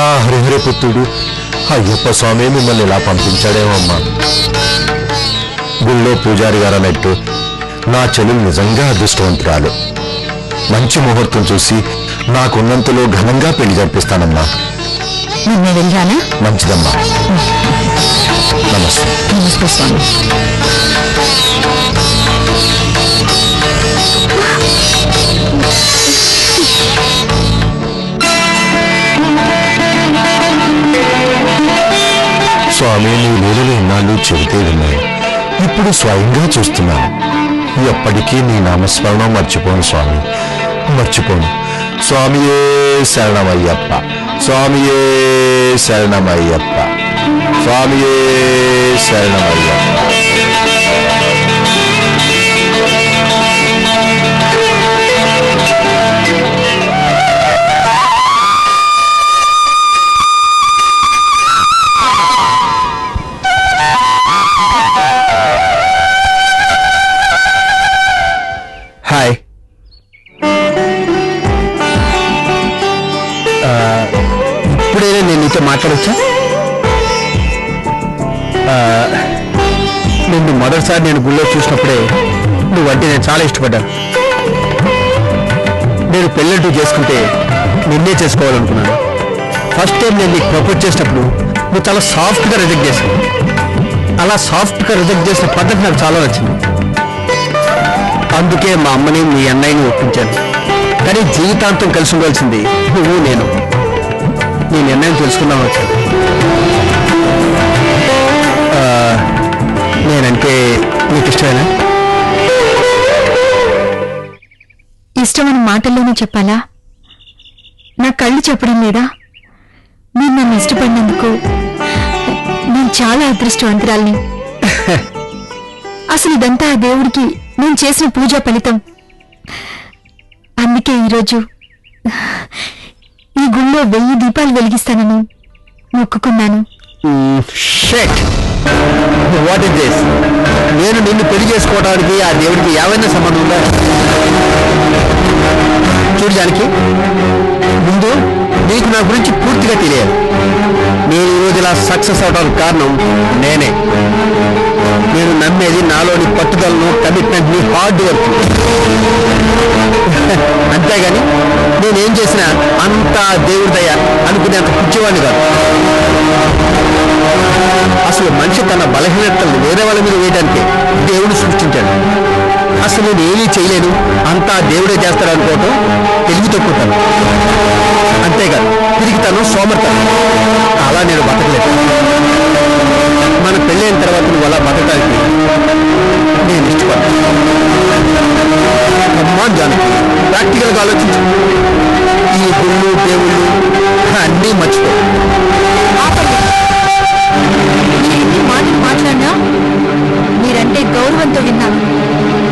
Speaker 6: ఆ హరిహరి పుత్రుడు అయ్యప్ప స్వామి మిమ్మల్ని ఇలా పంపించాడేమమ్మా. గుళ్ళో పూజారి గారు అన్నట్టు నా చెల్లెలు నిజంగా అదృష్టవంతురాలు. మంచి ముహూర్తం చూసి నాకున్నంతలో ఘనంగా పెళ్లి జరిపిస్తానమ్మా.
Speaker 8: నిన్నే వెళ్ళానా?
Speaker 6: మంచిదమ్మా. నమస్తే.
Speaker 8: నమస్తే స్వామి.
Speaker 6: స్వామి నీ లీలలు ఇన్నాళ్ళు చెబితే విన్నాను. ఇప్పుడు స్వయంగా చూస్తున్నాను. ఎప్పటికీ నీ నామస్మరణం మర్చిపోను స్వామి, మర్చిపోను. స్వామియే శరణమయ్యప్ప, స్వామియే శరణమయ్యప్ప, స్వామియే శరణమయ్యప్ప.
Speaker 2: హాయ్. ఇప్పుడైనా నేను నీతో మాట్లాడొచ్చా? నిన్ను మొదటిసారి నేను గుళ్ళో చూసినప్పుడే నువ్వంటే నేను చాలా ఇష్టపడ్డాను. నేను పెళ్ళంటూ చేసుకుంటే నిన్నే చేసుకోవాలనుకున్నాను. ఫస్ట్ టైం నేను నీకు ప్రపోజ్ చేసినప్పుడు నువ్వు చాలా సాఫ్ట్గా రిజెక్ట్ చేసావు. అలా సాఫ్ట్గా రిజెక్ట్ చేసిన పద్ధతి నాకు చాలా నచ్చింది. అందుకే మా అమ్మని మీ అన్నయ్యని ఒప్పించాను. కానీ జీవితాంతం కలిసి ఉండాల్సింది నువ్వు నేను. నీ నిర్ణయం తెలుసుకుందాం వచ్చాను. నేనంటే నీకు ఇష్టమేనా?
Speaker 8: ఇష్టమని మాటల్లోనే చెప్పాలా? నా కళ్ళు చెప్పడం లేదా? మీరు నన్ను ఇష్టపడినందుకు నేను చాలా అదృష్టవంతురాల్ని. అసలు ఇదంతా ఆ దేవుడికి నేను చేసిన పూజా ఫలితం. అందుకే ఈరోజు ఈ గుళ్ళో 1000 దీపాలు వెలిగిస్తానని మొక్కుకున్నాను.
Speaker 2: What is this? నేను నిన్ను పెళ్లి చేసుకోవడానికి ఆ దేవుడికి ఏమైనా సంబంధం ఉందా? చూడు జానకి, ముందు నీకు నా గురించి పూర్తిగా తెలియాలి. నేను ఈరోజు ఇలా సక్సెస్ అవడానికి కారణం నేనే. నేను నమ్మేది నాలోని పట్టుదలను, కమిట్మెంట్ని, హార్డ్ వర్క్. అంతేగాని నేనేం చేసినా అంతా దేవుడి దయ అనుకునేంత పిచ్చివాడిని కాదు. అసలు మనిషి తన బలహీనతలను వేరే వాళ్ళ మీద వేయడానికి దేవుడు సృష్టించాడు. అసలు నేను ఏమీ చేయలేను, అంతా దేవుడే చేస్తాడు అనుకోవటం తెలివి తక్కువతాను. అంతేకాదు తిరిగితాను, సోమర్తాను. అలా నేను బతకలేదు. మన పెళ్ళైన తర్వాత నువ్వు అలా బతకడానికి నేను ఇష్టపడ్డాను. అమ్మా జానకి, ప్రాక్టికల్గా ఆలోచించు. ఈ గుళ్ళు దేవుళ్ళు అన్నీ మర్చిపో.
Speaker 8: ఎన్ని మాటలు మాట్లాడినా మీరంటే గౌరవంతో విన్నాను.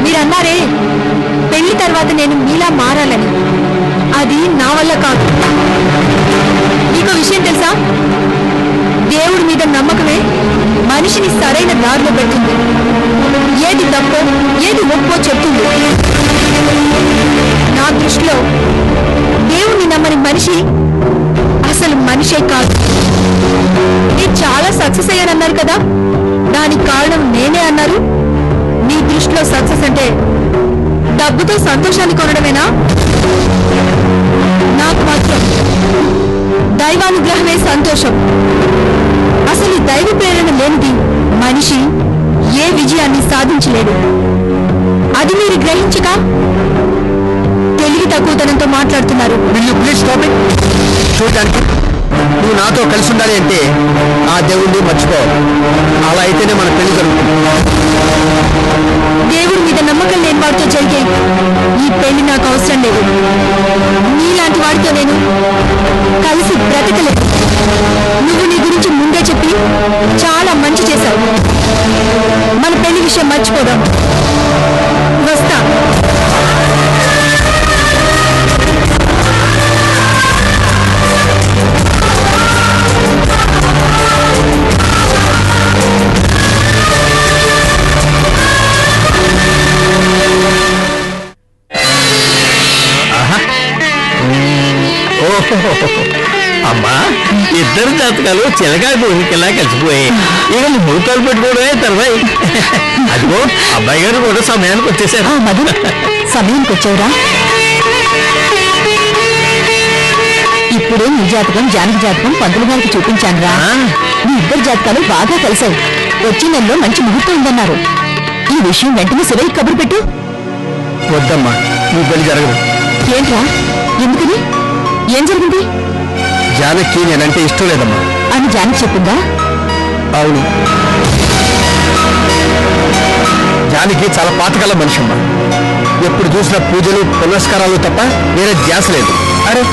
Speaker 8: మీరన్నారే పెళ్లి తర్వాత నేను మీలా మారాలని. అది నా వల్ల కాదు. మీకు విషయం తెలుసా? దేవుడి మీద నమ్మకమే మనిషిని సరైన దారిలో పెడుతుంది. ఏది తప్పో ఏది ఒప్పో చెప్తుంది. నా దృష్టిలో దేవుణ్ణి నమ్మని మనిషి అసలు మనిషే కాదు. మీరు చాలా సక్సెస్ అయ్యానన్నారు కదా, దానికి కారణం నేనే అన్నారు. మీ దృష్టిలో సక్సెస్ అంటే డబ్బుతో సంతోషాన్ని కొనడమేనా? నాకు మాత్రం దైవానుగ్రహమే సంతోషం. అసలు ఈ దైవ ప్రేరణ లేనిది మనిషి ఏ విజయాన్ని సాధించలేడు. అది మీరు గ్రహించక తెలివి తక్కువతనంతో మాట్లాడుతున్నారు.
Speaker 2: చూడటానికి నువ్వు నాతో కలిసి ఉండాలి అంటే ఆ దేవుణ్ణి మర్చిపోవాలి. అలా అయితేనే మన పెళ్లి జరుగుతుంది.
Speaker 8: దేవుడి మీద నమ్మకం లేని వాడితో జరిగే ఈ పెళ్లి నాకు అవసరం లేదు. నీలాంటి వాడితో నేను కలిసి బ్రతకలేదు. నువ్వు నీ గురించి ముందే చెప్పి చాలా మంచి చేశావు. మన పెళ్లి విషయం మర్చిపోదాం. వస్తా.
Speaker 2: అమ్మా, ఇద్దరు జాతకాలు చిలకాయ భూమికిలా కలిసిపోయాయి. ఇక ముహూర్తాలు పెట్టుకోవడమే తర్వాత. అదిగో అబ్బాయి గారు కూడా సమయానికి వచ్చేసారు.
Speaker 8: సమయానికి వచ్చావురా? ఇప్పుడే నీ జాతకం, జానకి జాతకం పంతులు గారికి చూపించానురా. మీ ఇద్దరు జాతకాలు బాగా కలిశాయి. వచ్చే నెలలో మంచి ముహూర్తం ఉందన్నారు. ఈ విషయం వెంటనే శివయ్య కబురు పెట్టు.
Speaker 2: వద్దమ్మా, నీ పెళ్లి జరగదు.
Speaker 8: ఏంట్రా? ఎందుకని? ఏం జరిగింది?
Speaker 2: జానకి నేనంటే ఇష్టం లేదమ్మా
Speaker 8: అని జానకి చెప్పిందా?
Speaker 2: అవును, జానకి చాలా పాతకాల మనిషి అమ్మా. ఎప్పుడు చూసిన పూజలు పునస్కారాలు తప్ప వేరే ధ్యాస లేదు. అరే,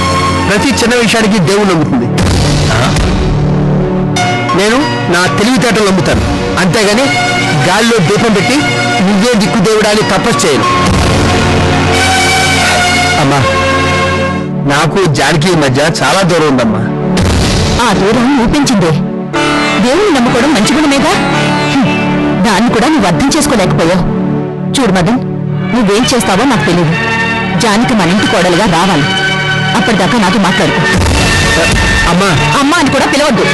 Speaker 2: ప్రతి చిన్న విషయానికి దేవుడు నమ్ముతుంది. నేను నా తెలివితేటలు నమ్ముతాను, అంతేగాని గాలిలో దీపం పెట్టి నువ్వే దిక్కు దేవుడా అని తపస్సు చేయను. అమ్మా, నాకు జానకి మధ్య చాలా దూరం ఉందమ్మా.
Speaker 8: ఆ దూరం ఊపించిందే. దేవుని నమ్ముకోవడం మంచి గుణమేగా. దాన్ని కూడా నువ్వు అర్థం చేసుకోలేకపోయావు. చూడు మదన్, నువ్వేం చేస్తావో నాకు తెలియదు. జానకి మన ఇంటి కోడలుగా రావాలి. అప్పటిదాకా నాతో మాట్లాడుకో.
Speaker 2: అమ్మా
Speaker 8: అమ్మా అని కూడా పిలవద్దు.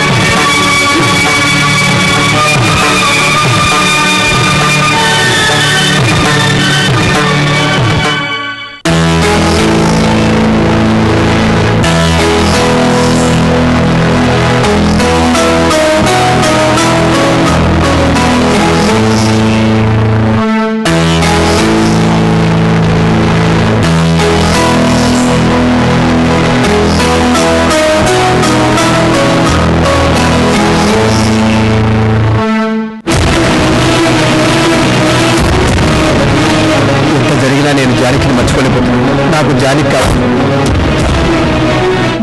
Speaker 2: నేను జానకిని మర్చిపోలేకపోతున్నాను. నాకు జానకి కావాలి.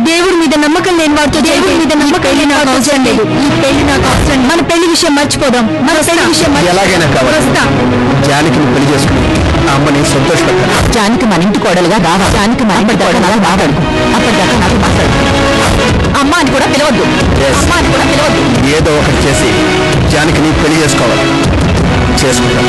Speaker 8: దేవుడి మీద నమ్మకం లేని వాడితో దేవుడి మీద నమ్మకం నాకు అవసరం లేదు. ఈ పెళ్లి నాకు అవసరం మన పెళ్లి విషయం మర్చిపోదాం. మన పెళ్లి విషయం
Speaker 2: ఎలాగైనా కావాలి. జానకిని పెళ్లి చేసుకుని ఆ అమ్మని సంతోషపెట్టాలి.
Speaker 8: జానికి మన ఇంటి కోడలుగా రావాలి. జానికి మన ఇంటి కోడలుగా మాట్లాడు. అప్పటిదాకా నాకు మాట్లాడు. అమ్మ అని కూడా పిలవద్దు. అమ్మ అని కూడా పిలవద్దు.
Speaker 2: ఏదో ఒకటి చేసి జానకిని పెళ్లి చేసుకోవాలి. చేసుకుంటాం.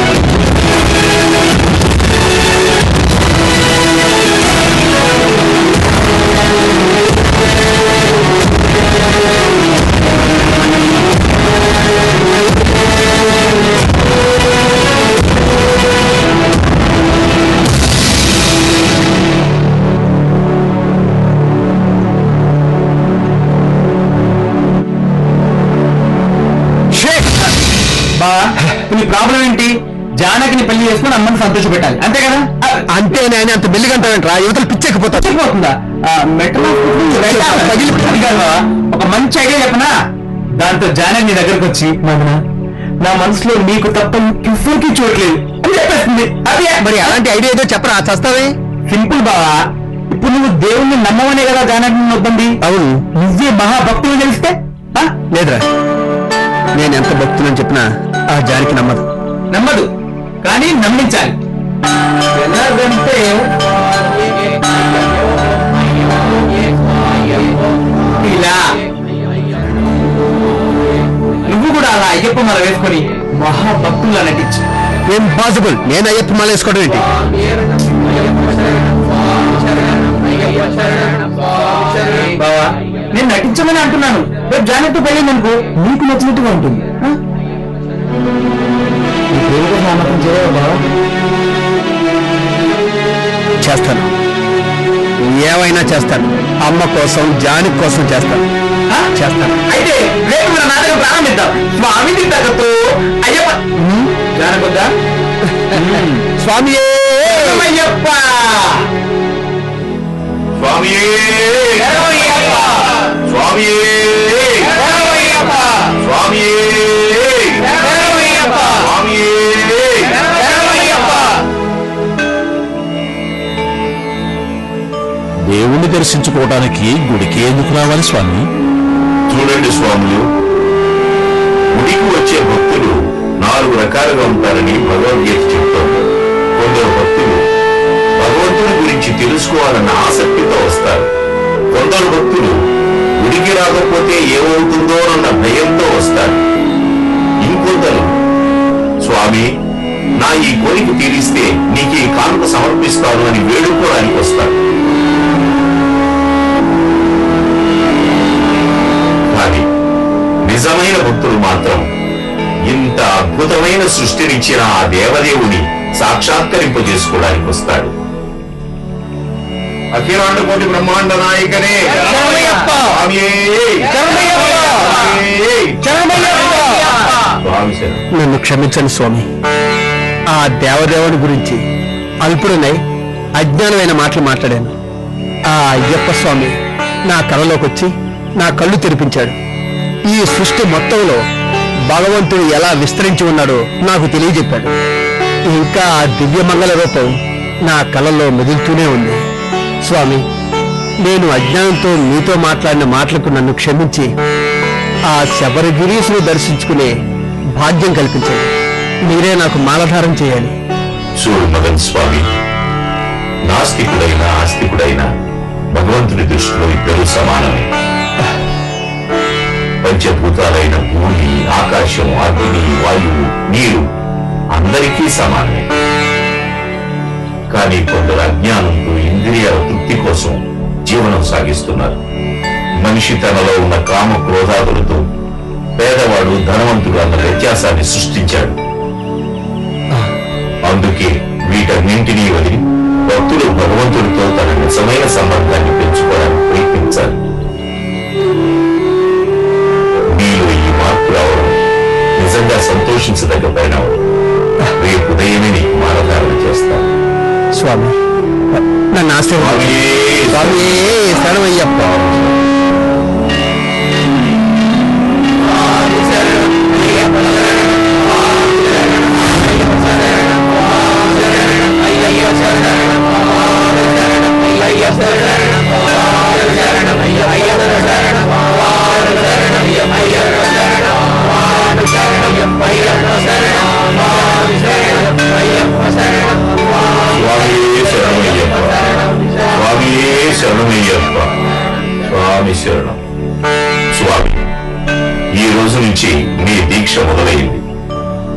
Speaker 3: నీ ప్రాబ్లం ఏంటి? జానకిని పెళ్లి చేసుకుని అమ్మని సంతోష పెట్టాలి, అంతే కదా?
Speaker 2: అంతే నేను అంత బిల్లుగంటావేంట్రా? యువతలు పిచ్చెక్కిపోతా.
Speaker 3: పోతుందా? ఒక మంచి ఐడియా చెప్పనా? దాంతో జానకి నీ దగ్గరకు వచ్చి, మదన నా మనసులో నీకు తప్ప ఎవరికి చూడలేదు అని చెప్పేస్తుంది. అదే
Speaker 2: మరి అలాంటి ఐడియా ఏదో చెప్పరా, చస్తావే.
Speaker 3: సింపుల్ బావా. ఇప్పుడు నువ్వు దేవుణ్ణి నమ్మవనే కదా జానకి నొద్దండి.
Speaker 2: అవును.
Speaker 3: నువ్వే మహాభక్తులు తెలిస్తే
Speaker 2: లేదురా, నేను ఎంత భక్తులని చెప్పినా ఆ జానకి నమ్మదు.
Speaker 3: కానీ నమ్మించాలి. ఎలాగంటే ఇలా నువ్వు కూడా అలా అయ్యప్ప మాల వేసుకొని మహాభక్తుల్లా నటించు.
Speaker 2: ఇంపాసిబుల్. నేను అయ్యప్ప మాల వేసుకోవడం ఏంటి?
Speaker 3: బావా, నేను నటించమని అంటున్నాను. రేపు జానకితో పెళ్ళిందనుకో నీకు నచ్చినట్టుగా ఉంటుంది.
Speaker 2: చేస్తాను, ఏమైనా చేస్తాను. అమ్మ కోసం, జానకి కోసం చేస్తాను.
Speaker 3: అయితే రేపు మన నాటకం ప్రారంభిద్దాం. స్వామిని తగ్గతో అయ్యప్ప జానకొద్దా
Speaker 2: స్వామి
Speaker 3: అయ్యప్ప
Speaker 7: స్వామి స్వామి స్వామి
Speaker 1: దేవుణ్ణి దర్శించుకోవడానికి గుడికి ఎందుకు రావాలి స్వామి?
Speaker 7: చూడండి స్వాములు, గుడికి వచ్చే భక్తులు 4 రకాలుగా ఉంటారని భగవద్గీత చెప్తోంది. కొందరు భక్తులు భగవంతుని గురించి తెలుసుకోవాలన్న ఆసక్తితో వస్తారు. కొందరు భక్తులు గుడికి రాకపోతే ఏమవుతుందో అన్న భయంతో వస్తారు. ఇంకొందరు స్వామి నా ఈ కోరిక తీరిస్తే నీకు ఈ కానుక సమర్పిస్తాను అని వేడుకోవడానికి వస్తారు. కానీ నిజమైన భక్తులు మాత్రం ఇంత అద్భుతమైన సృష్టినిచ్చిన ఆ దేవదేవుని సాక్షాత్కరింపజేసుకోవడానికి వస్తాడు. అఖిలాండ కోటి బ్రహ్మాండ నాయకనే
Speaker 2: నన్ను క్షమించండి స్వామి. ఆ దేవదేవుని గురించి అల్పుడనై అజ్ఞానమైన మాటలు మాట్లాడాను. ఆ అయ్యప్ప స్వామి నా కళలోకి వచ్చి నా కళ్ళు తెరిపించాడు. ఈ సృష్టి మొత్తంలో భగవంతుడు ఎలా విస్తరించి ఉన్నాడో నాకు తెలియజెప్పాడు. ఇంకా ఆ దివ్యమంగళ రూపం నా కళల్లో మెదులుతూనే ఉంది. స్వామి, నేను అజ్ఞానంతో మీతో మాట్లాడిన మాటలకు నన్ను క్షమించి ఆ శబరిగిరీసును దర్శించుకునే భాగ్యం కల్పించండి. మీరే నాకు మాలధారం చేయాలి.
Speaker 7: చూడు మదన్ స్వామి, నాస్తికుడైనా ఆస్తికుడైనా భగవంతుని దృష్టిలో ఇద్దరూ సమానమే. పంచభూతాలైన భూమి, ఆకాశం, అగ్ని, వాయువు, నీరు అందరికీ సమానమే. కానీ కొందరు అజ్ఞానంతో ఇంద్రియాల తృప్తి కోసం జీవనం సాగిస్తున్నారు. మనిషి తనలో ఉన్న కామ క్రోధాదులతో పేదవాడు ధనవంతుడు అన్న వ్యత్యాసాన్ని సృష్టించాడు. అందుకే వీటన్నింటినీ వదిలి భక్తులు భగవంతుడితో తన నిజమైన సంబంధాన్ని పెంచుకోవడానికి ప్రయత్నించాలి. మీలో ఈ మార్పు రావడం నిజంగా సంతోషించదగ్గ పరిణామం. రేపు ఉదయమే నీకు మాలధారణ చేస్తాను.
Speaker 2: స్వామి, నన్ను ఆశీర్వాదం. స్వామి శరణమయ్యప్ప.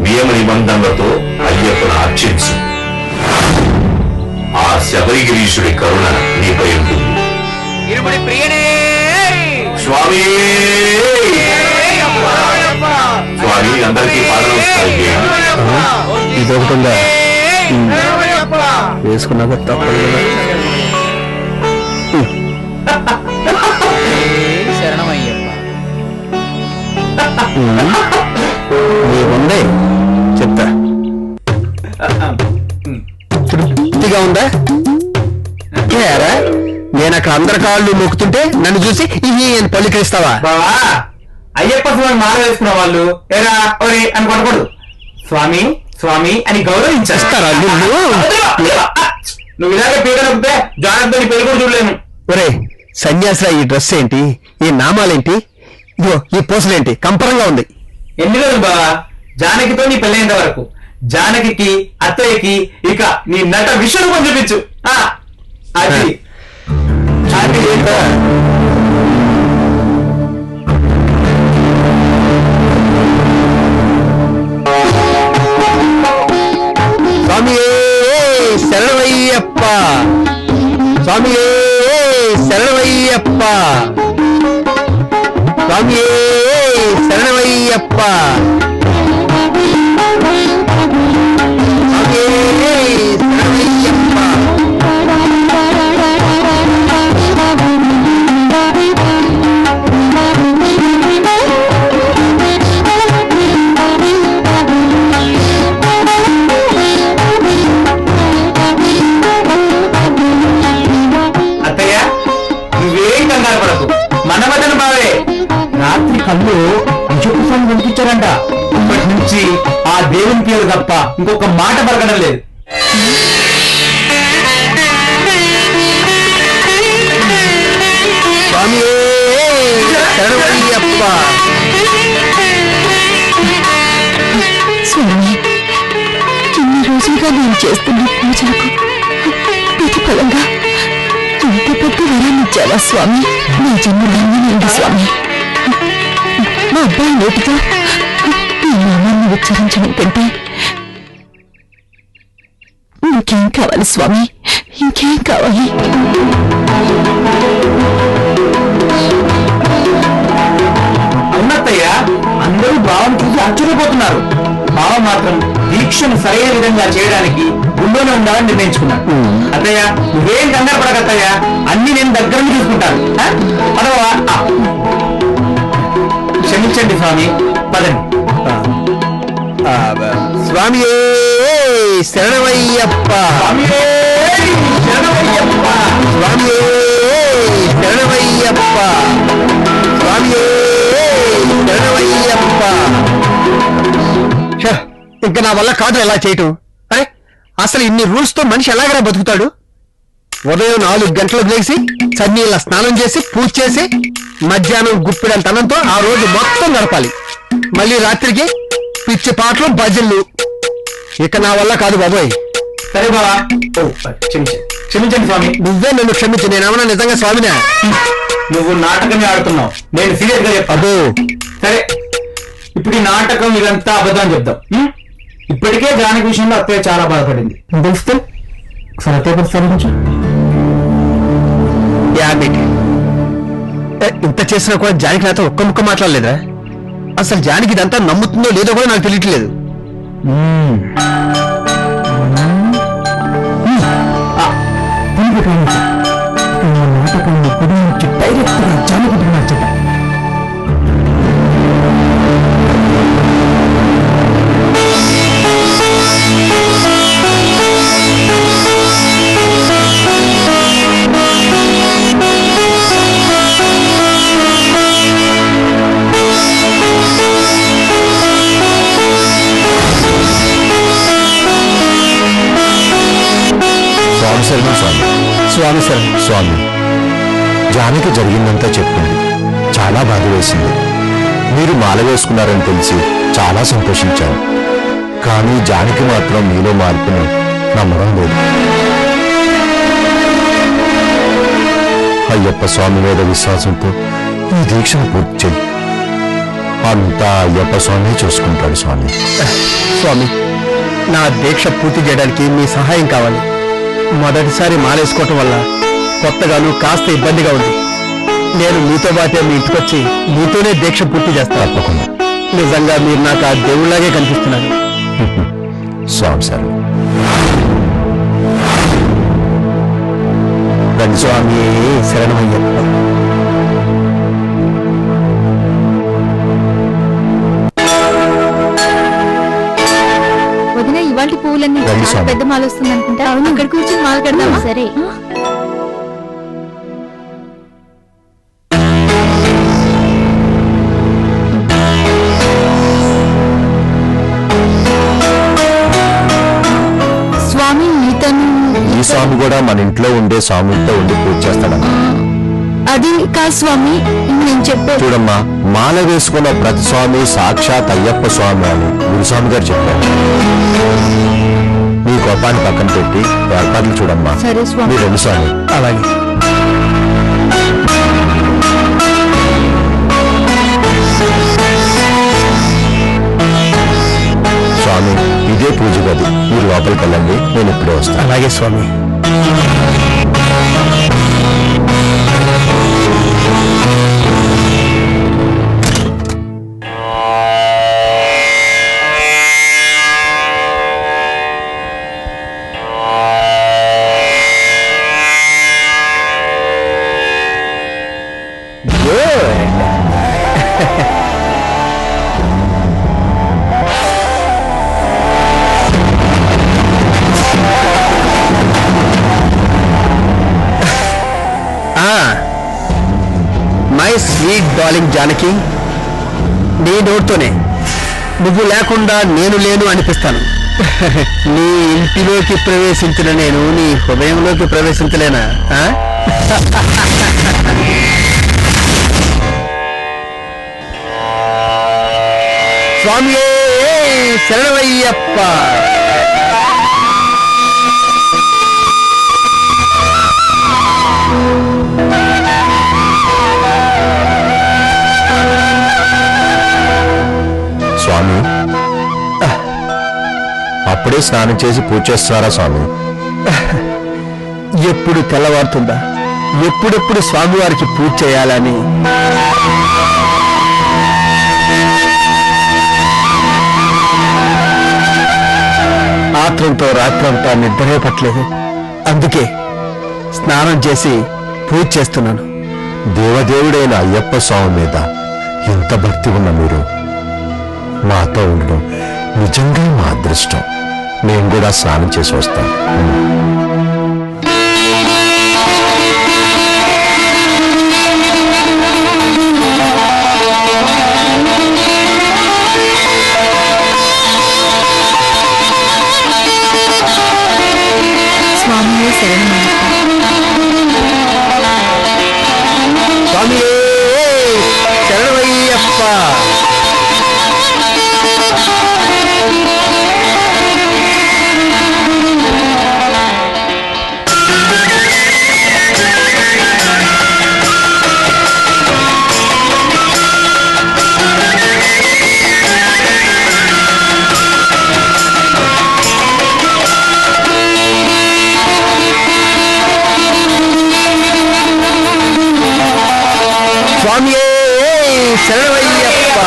Speaker 7: నియమ నిబంధనలతో అయ్యప్పను అర్చించు. ఆ శబరిగిరీశుడి కరుణ నీపై ఉంటుంది. స్వామి స్వామి అందరికీ పాదనమస్కారం చేయండి.
Speaker 2: ఇదొకటిందా వేసుకున్నాక తప్పదు. నీకుందే చెప్తా. తృప్తిగా ఉందా? ఏరా నేను అక్కడ అందరి కాళ్ళు మొక్కుతుంటే నన్ను చూసి ఇవి అని పలికిస్తావా?
Speaker 3: బావా అయ్యప్ప స్వామి మాల వేసుకున్న వాళ్ళు ఏరా ఒరే అని కొనకూడదు. స్వామి స్వామి అని గౌరవించేస్తారా? నువ్వు ఇలాగే పీక నొప్పితే జాగ్రత్త నీ పెళ్లి కూడా చూడలేను.
Speaker 2: ఒరే సన్యాసిరా, ఈ డ్రెస్ ఏంటి, ఈ నామాలేంటి, ఇదిగో ఈ పూసలేంటి, కంపరంగా ఉంది.
Speaker 3: ఎన్ని రోజులు బావా జానకితో నీ పెళ్ళైనంత వరకు జానకి అత్తయ్యకి ఇక నీ నట విశ్వరూపం చూపించు. అది అది
Speaker 2: స్వామియే శరణమయ్యప్ప, స్వామియే శరణమయ్యప్ప, స్వామియే శరణమయ్యప్ప, స్వామియే శరణమయ్యప్ప.
Speaker 3: అత్తయ్య నువ్వేం కంగారు పడకు, మనవదన బావే. రాత్రి కళ్ళు అయ్యప్ప స్వామి కనిపించారంట. ఇప్పటి నుంచి ఆ దేవుని పేరు తప్ప ఇంకొక మాట పలకడం లేదు.
Speaker 2: స్వామియే శరణమయ్యప్ప.
Speaker 8: స్వామి, ఇన్ని రోజులుగా నేను చేస్తున్న పూజలకు ప్రతిఫలంగా ఇంత పెద్ద వరాన్ని ఇచ్చావా స్వామి? నీ జన్మ ధన్యమైంది స్వామి. మా అబ్బాయి నోటితో నీ నామాన్ని ఉచ్చరించడం కంటే ఇంకేం కావాలి స్వామి? ఇంకేం కావాలి?
Speaker 3: అవునత్తయ్య, అందరూ బావను చూసి ఆశ్చర్యపోతున్నారు. బావ మాత్రం దీక్షను సరైన విధంగా చేయడానికి గుళ్ళోనే ఉండాలని నిర్ణయించుకున్నాడు. అత్తయ్య నువ్వేం కంగారు పడకత్తయ్య, అన్ని నేను దగ్గర నుంచి చూసుకుంటాను. పదవా? క్షమించండి స్వామి, పదండి.
Speaker 2: స్వామియే శరణమయ్యప్ప,
Speaker 3: స్వామియే శరణమయ్యప్ప,
Speaker 2: స్వామియే శరణమయ్యప్ప, స్వామియే శరణమయ్యప్ప. ఇంకా నా వల్ల కాదు ఎలా చేయటం. అరే అసలు ఇన్ని రూల్స్ తో మనిషి ఎలాగరా బతుకుతాడు? ఉదయం 4 గంటలకు లేచి చన్నీళ్ళ స్నానం చేసి పూజ చేసి మధ్యాహ్నం గుప్పిడంత అన్నంతో ఆ రోజు మొత్తం గడపాలి. మళ్ళీ రాత్రికి పిచ్చి పాటలు భజనలు. ఇక నా వల్ల కాదు బాబోయ్.
Speaker 3: సరే బావా, క్షమించండి స్వామి.
Speaker 2: నువ్వే నన్ను క్షమించు, నేనేమన్నా నిజంగా స్వామినా?
Speaker 3: నువ్వు నాటకమే ఆడుతున్నావు, నేను సీరియస్ గా చెప్పాను. సరే ఇప్పుడు ఈ నాటకం ఇదంతా అబద్ధం అని చెప్తాం. ఇప్పటికే జానకి విషయంలో అత్తయ్య చాలా బాధపడింది తెలుస్తే ఒకసారి అత్తయ్య ప్రస్తావించు.
Speaker 2: ఇంత చేసినా కూడా జానకి నాతో ఒక్క ముక్క మాట్లాడలేదా? అసలు జానకి ఇదంతా నమ్ముతుందో లేదో కూడా నాకు తెలియట్లేదు.
Speaker 3: నాటకాన్ని గుడి నుంచి డైరెక్ట్ గా జానకి మార్చట.
Speaker 2: స్వామి శరణం.
Speaker 6: స్వామి, జానకి జరిగిందంతా చెప్పింది. చాలా బాధ వేసింది. మీరు మాల వేసుకున్నారని తెలిసి చాలా సంతోషించాను. కానీ జానకి మాత్రం మీలో మార్పుని నమ్మడం లేదు. అయ్యప్ప స్వామి మీద విశ్వాసంతో ఈ దీక్షను పూర్తి చేయి. అంతా అయ్యప్ప స్వామి చూసుకుంటాడు స్వామి.
Speaker 2: స్వామి, నా దీక్ష పూర్తి చేయడానికి మీ సహాయం కావాలి. మొదటిసారి మాలేసుకోవటం వల్ల కొత్తగాను కాస్త ఇబ్బందిగా ఉంది. నేను మీతో పాటే మీ ఇంటికొచ్చి మీతోనే దీక్ష పూర్తి చేస్తాను.
Speaker 6: తప్పకుండా.
Speaker 2: నిజంగా మీరు నాకు ఆ దేవుళ్ళలాగే కనిపిస్తున్నారు.
Speaker 6: స్వామి సార్ స్వామి శరణమయ్యప్ప.
Speaker 8: వదిన ఇవాళ పువ్వులన్నీ
Speaker 6: రండి
Speaker 8: చాలా
Speaker 6: స్వామి.
Speaker 8: పెద్ద మాల వస్తుంది అనుకుంటా. అక్కడ కూర్చొని మాల కడదామా? సరే. స్వామి ఇతను
Speaker 6: ఈ స్వామి కూడా మన ఇంట్లో ఉండే స్వామితో ఉండి పూజ చేస్తాడమ్మా.
Speaker 8: అది కాదు స్వామి, నేను చెప్పే
Speaker 6: చూడమ్మా, మాల వేసుకున్న ప్రతి స్వామి సాక్షాత్ అయ్యప్ప స్వామి అని గురుస్వామి గారు చెప్పారు. మీ కోపాన్ని పక్కన పెట్టి ఏర్పాట్లు చూడమ్మా.
Speaker 8: సరే స్వామి.
Speaker 6: మీరు రెండు స్వామి.
Speaker 2: అలాగే.
Speaker 6: స్వామి, ఇదే పూజ గది. మీరు లోపలికి వెళ్ళండి, నేను ఇప్పుడే వస్తాను.
Speaker 2: అలాగే స్వామి. మై స్వీట్ డార్లింగ్ జానకి, నీ నోటితోనే నువ్వు లేకుండా నేను లేను అనిపిస్తాను. నీ ఇంటిలోకి ప్రవేశించిన నేను నీ హృదయంలోకి ప్రవేశించలేనా? స్వామి శరణమయ్యప్ప.
Speaker 6: స్వామి, అప్పుడే స్నానం చేసి పూజ చేస్తున్నారా స్వామి?
Speaker 2: ఎప్పుడు తెల్లవారుతుందా, ఎప్పుడెప్పుడు స్వామివారికి పూజ చేయాలని ఆత్రంతో రాత్రంతా నిద్రే పట్టలేదు. అందుకే స్నానం చేసి పూజ చేస్తున్నాను.
Speaker 6: దేవదేవుడైన అయ్యప్ప స్వామి మీద ఎంత భక్తి ఉన్న మీరు మాతో ఉండడం నిజంగా మా అదృష్టం. మేము కూడా స్నానం చేసి వస్తాం.
Speaker 8: స్వామి శరణమయ్యప్ప.
Speaker 2: స్వామి శరణమయ్యప్ప. స్వామి శరణమయ్యప్ప.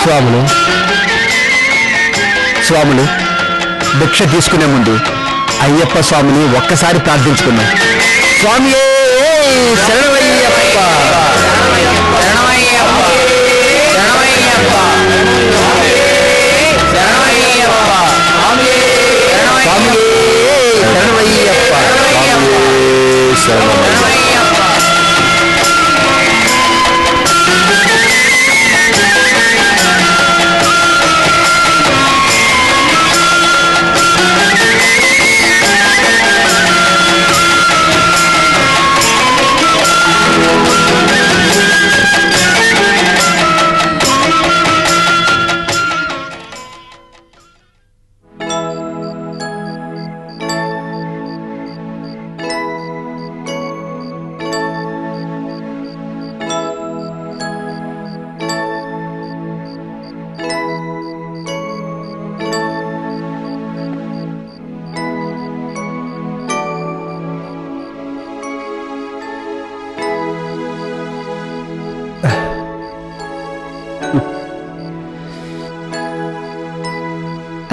Speaker 2: స్వాములు స్వాములు భిక్ష తీసుకునే ముందు అయ్యప్ప స్వామిని ఒక్కసారి ప్రార్థించుకున్నాం. స్వామి శరణమయ్యప్ప. స్వామి శరణమయ్యప్ప.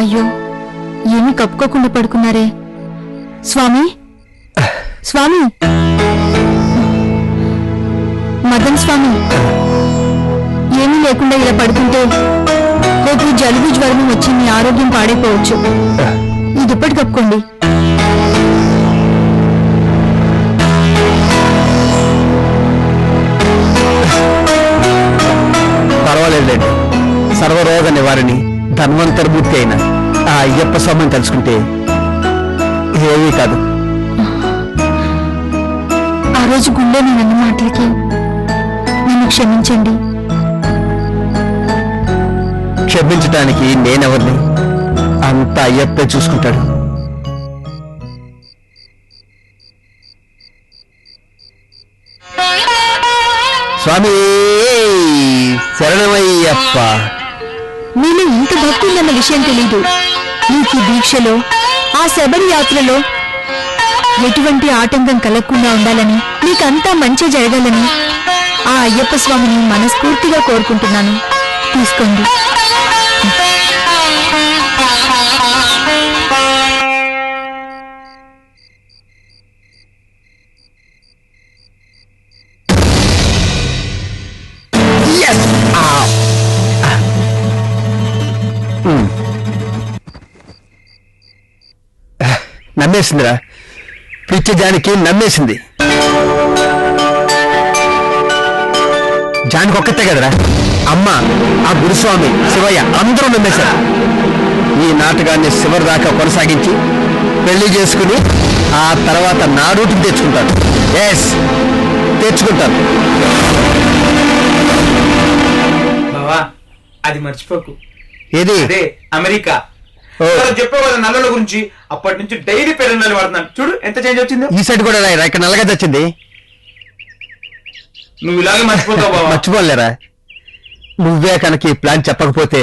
Speaker 8: అయ్యో ఏమీ కప్పుకోకుండా పడుకున్నారే స్వామి స్వామి మదన్ స్వామి ఏమీ లేకుండా ఇలా పడుకుంటే రేపు జలుబు జ్వరం వచ్చి మీ ఆరోగ్యం పాడైపోవచ్చు ఈ దుప్పటి కప్పుకోండి
Speaker 2: పర్వాలేదండి సర్వరోగ నివారణి ధన్వంతరమూర్తి అయిన ఆ అయ్యప్ప స్వామిని తలుచుకుంటే ఏమీ కాదు.
Speaker 8: ఆ రోజు గుళ్ళో నేనన్న మాటలకి నన్ను క్షమించండి.
Speaker 2: క్షమించటానికి నేనెవరిని? అంతా అయ్యప్పే చూసుకుంటాడు. స్వామి శరణమయ్యప్ప.
Speaker 8: మీలో ఇంత భక్తి ఉందన్న విషయం తెలీదు. నీకు దీక్షలో ఆ శబరి యాత్రలో ఎటువంటి ఆటంకం కలగకుండా ఉండాలని నీకంతా మంచి జరగాలని ఆ అయ్యప్ప స్వామిని మనస్ఫూర్తిగా కోరుకుంటున్నాను. తీసుకోండి.
Speaker 2: నమ్మేసిందిరా, పిచ్చి జానికి నమ్మేసింది. జానికి ఒక్కతే కదరా, అమ్మ, ఆ గురుస్వామి, శివయ్య అందరూ నమ్మేశారు. ఈ నాటకాన్ని చివరి దాకా కొనసాగించి పెళ్లి చేసుకుని ఆ తర్వాత నా రూటుకి తెచ్చుకుంటాను. ఎస్, తెచ్చుకుంటాను.
Speaker 3: బావా అది మర్చిపోకు.
Speaker 2: ఏది?
Speaker 3: అదే అమెరికా. చెప్పావు కదా నల్లల గురించి, అప్పటి నుంచి డైలీ పేరు వాడుతున్నాను. చూడు ఎంత చేంజ్ వచ్చిందో.
Speaker 2: ఈ సైడ్ కూడా రాయరా, ఇక్కడ నల్లగా తెచ్చింది.
Speaker 3: నువ్వు ఇలాగే మర్చిపోతావు బావా.
Speaker 2: మర్చిపోలేరా? నువ్వే కనుక ఈ ప్లాన్ చెప్పకపోతే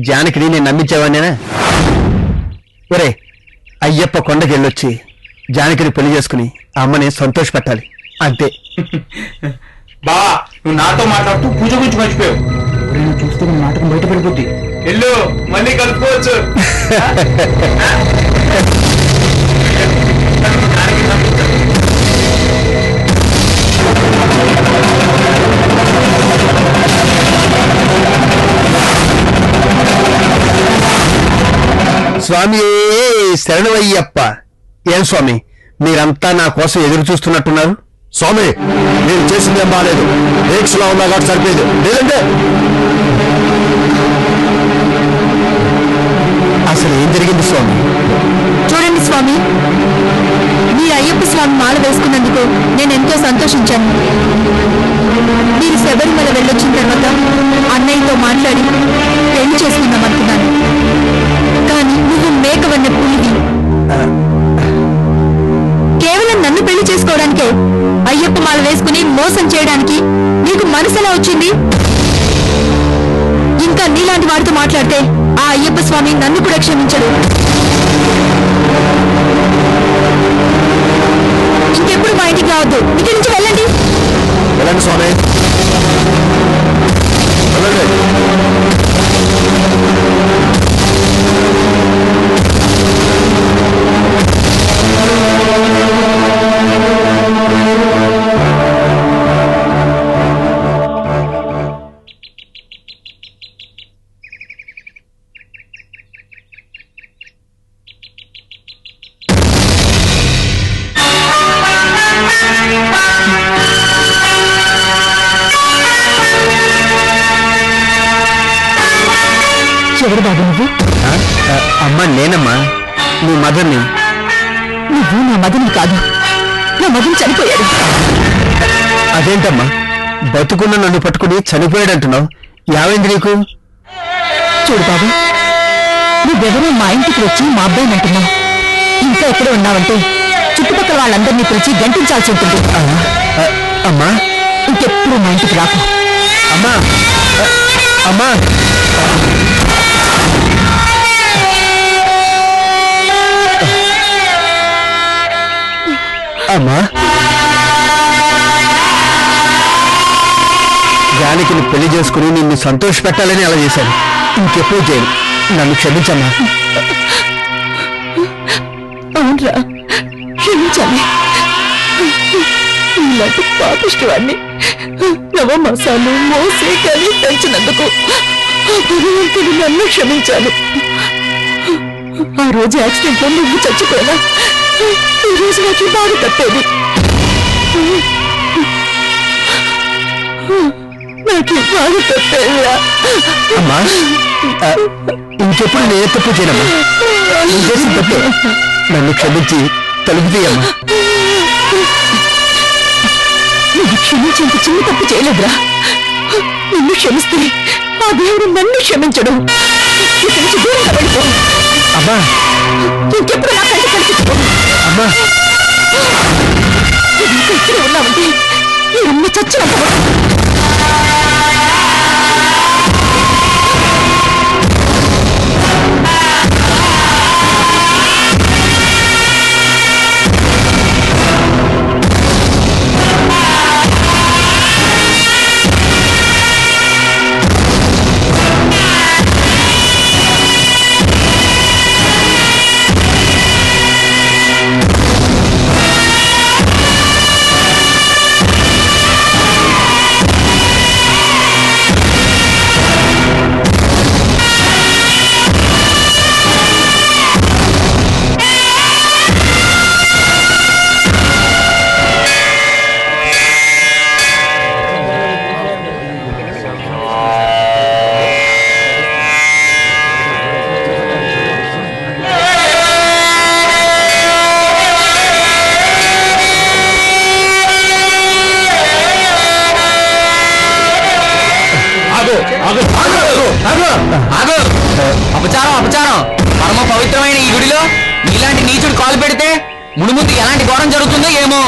Speaker 2: జానకిని నేను నమ్మించేవాడినేనా? ఒరే, అయ్యప్ప కొండకి వెళ్ళొచ్చి జానకిని పెళ్లి చేసుకుని అమ్మని సంతోషపెట్టాలి, అంతే.
Speaker 3: బావా నువ్వు నాతో మాట్లాడుతూ పూజ గురించి మర్చిపోయావు. నేను చూస్తే నీ నాటకం బయటపడిపోద్ది. వెళ్ళు, మళ్ళీ కలుపుకోవచ్చు.
Speaker 2: స్వామి శరణమయ్యప్ప. ఏం స్వామి, మీరంతా నా కోసం ఎదురు చూస్తున్నట్టున్నారు?
Speaker 6: స్వామి, నేను చేసిందేం బాలేదు. రేక్స్లా ఉన్నా కాబట్టి సరిపోయేది, లేదంటే
Speaker 2: అసలు ఏం జరిగింది స్వామి?
Speaker 8: చూడండి స్వామి, మీరు అయ్యప్ప స్వామి మాల వేసుకున్నందుకు నేను ఎంతో సంతోషించాను. మీరు శబరిమల వెళ్ళొచ్చిన తర్వాత అన్నయ్యతో మాట్లాడి పెళ్లి చేసుకుందాం అనుకున్నాను. కానీ నువ్వు మేకవన్న పులివి. కేవలం నన్ను పెళ్లి చేసుకోవడానికే అయ్యప్ప మాల వేసుకుని మోసం చేయడానికి నీకు మనసులా వచ్చింది? ఇంకా నీలాంటి వాడితో మాట్లాడితే ఆ అయ్యప్ప స్వామి నన్ను కూడా క్షమించడు. ఇంకెప్పుడు మా ఇంటికి రావద్దు. ఇక్కడి నుంచి వెళ్ళండి.
Speaker 6: వెళ్ళండి స్వామి, వెళ్ళండి.
Speaker 8: ఎవరు బాబు నువ్వు?
Speaker 2: అమ్మా నేనమ్మా, నువ్వు మదర్ని.
Speaker 8: నువ్వు నా మదన్ కాదు, నా మదన్ చనిపోయాడు.
Speaker 2: అదేంటమ్మా, బతుకున్న నన్ను పట్టుకుని చనిపోయాడంటున్నావు? యావైంది నీకు?
Speaker 8: చూడు బాబు, నువ్వెవరో మా ఇంటికి వచ్చి మా అబ్బాయిని అంటున్నావు. ఇంకా ఎక్కడే ఉన్నావంటే చుట్టుపక్కల వాళ్ళందరినీ పిలిచి గంటించాల్సి ఉంటుంది.
Speaker 2: అమ్మా,
Speaker 8: ఇంకెప్పుడు మా ఇంటికి రాకు.
Speaker 2: అమ్మా, అమ్మా. అమ్మా, జానకిని పెళ్లి చేసుకుని నిన్ను సంతోష పెట్టాలని అలా చేశాను. ఇంకెప్పుడు చేయను. నన్ను క్షమించమ్మా.
Speaker 8: అవునరా, క్షమించాలి. ఇలాంటి పాపిష్టివాణ్ణి నవమాసాలు మోసే కానీ పెంచినందుకు భగవంతుడు నన్ను క్షమించాలి. ఆ రోజు యాక్సిడెంట్ లో నువ్వు చచ్చిపోయినా ఈ రోజు నాకు బాధ తప్పేది. నాకు బాధ తప్పేదిరా.
Speaker 2: అమ్మా, ఇంకెప్పుడు నేను తప్పు చేయనమ్మా. నేను చేసిన తప్పే. నన్ను క్షమించి తలుపు తీయమ్మా.
Speaker 8: నువ్వు క్షమించేంత చిన్న తప్పు చేయలేదురా. నిన్ను క్షమిస్తే ఆ దేవుడు నన్ను క్షమించడు. ఇక్కడి నుంచి దూరంగా వెళ్ళిపో.
Speaker 2: అమ్మా,
Speaker 8: ఇంకెప్పుడు నా కంటి కనిపించుకో.
Speaker 2: అమ్మా,
Speaker 8: నువ్వు ఇంకా ఇక్కడే ఉన్నావంటే ఈ అమ్మ చచ్చినంత
Speaker 5: అపచారం అపచారం. పరమ పవిత్రమైన ఈ గుడిలో ఇలాంటి నీచుడు కాలు పెడితే మునుముందు ఎలాంటి ఘోరం జరుగుతుందో ఏమో.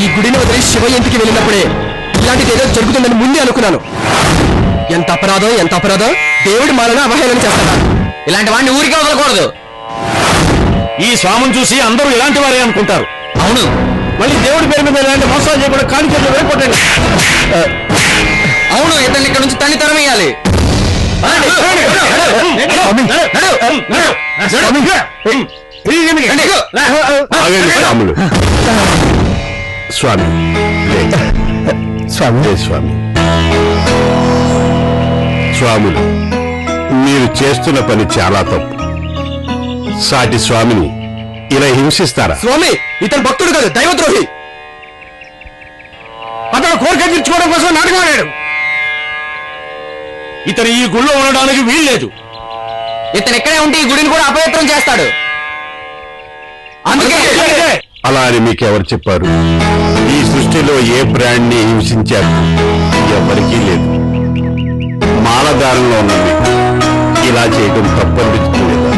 Speaker 2: ఈ గుడిని వదిలి శివ ఇంటికి వెళ్ళినప్పుడే ఇలాంటిది ఏదో జరుగుతుందని ముందే అనుకున్నాను. ఎంత అపరాధం, ఎంత అపరాధం. దేవుడి మాలను అవహేళన చేస్తాడా?
Speaker 5: ఇలాంటి వాడిని ఊరికే వదలకూడదు.
Speaker 1: ఈ స్వామిని చూసి అందరూ ఇలాంటి వారే అనుకుంటారు.
Speaker 5: అవును,
Speaker 1: మళ్ళీ దేవుడి పేరు మీద ఇలాంటి మోసాలు చేయకుండా కాని చేతులు వెళ్ళిపోతాను.
Speaker 5: అవును, ఇతన్ని ఇక్కడ నుంచి తల్లి తరమేయాలి.
Speaker 6: స్వామి,
Speaker 2: స్వామి,
Speaker 6: స్వామి, స్వాములు, మీరు చేస్తున్న పని చాలా తప్పు. సాటి స్వామిని ఇలా హింసిస్తారా?
Speaker 2: స్వామి, ఇతను భక్తుడు కాదు, దైవద్రోహి.
Speaker 1: అతను కోరిక తీర్చుకోవడం కోసం నాటకం ఆడాడు. ఇతను ఈ గుళ్ళో ఉండడానికి వీల్లేదు.
Speaker 5: ఇతను ఇక్కడే ఉంటే ఈ గుడిని కూడా అపవిత్రం చేస్తాడు. అందుకే
Speaker 6: అలా అని మీకెవరు చెప్పారు? ఈ సృష్టిలో ఏ బ్రాండ్ ని హింసించారు ఎవరికీ లేదు. మాలధారంలో ఉన్నది ఇలా చేయడం తప్పనిపించలేదా?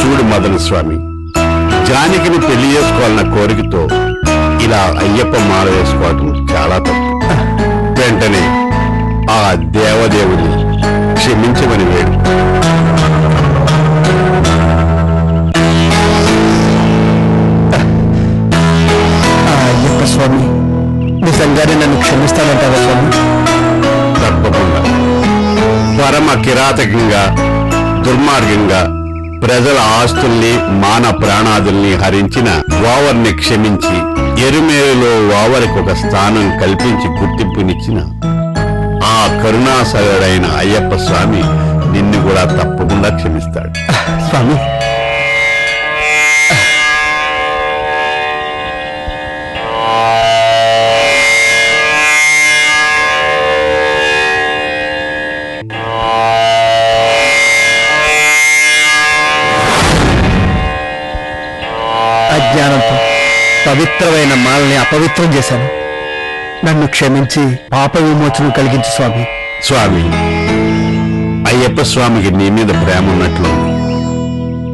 Speaker 6: చూడు మదన స్వామి, జానకిని పెళ్లి చేసుకోవాలన్న కోరికతో ఇలా అయ్యప్ప మాల వేసుకోవడం చాలా తప్పు. వెంటనే ఆ దేవదేవుని క్షమించమని వేడు.
Speaker 2: అయ్యప్ప స్వామి నిజంగానే నన్ను క్షమిస్తానంటావా స్వామి?
Speaker 6: తప్పకుండా. పరమ కిరాతకంగా, దుర్మార్గంగా ప్రజల ఆస్తుల్ని, మాన ప్రాణాదుల్ని హరించిన వావర్ని క్షమించి ఎరుమేరులో వావరికి ఒక స్థానం కల్పించి గుర్తింపునిచ్చిన ఆ కరుణాసరుడైన అయ్యప్ప స్వామి నిన్ను కూడా తప్పకుండా క్షమిస్తాడు.
Speaker 2: స్వామి, అజ్ఞానంతో పవిత్రమైన మాలని అపవిత్రం చేశాను. నన్ను క్షమించి పాప విమోచనం కలిగించు స్వామి.
Speaker 6: స్వామి, అయ్యప్ప స్వామికి నీ మీద ప్రేమ ఉన్నట్లు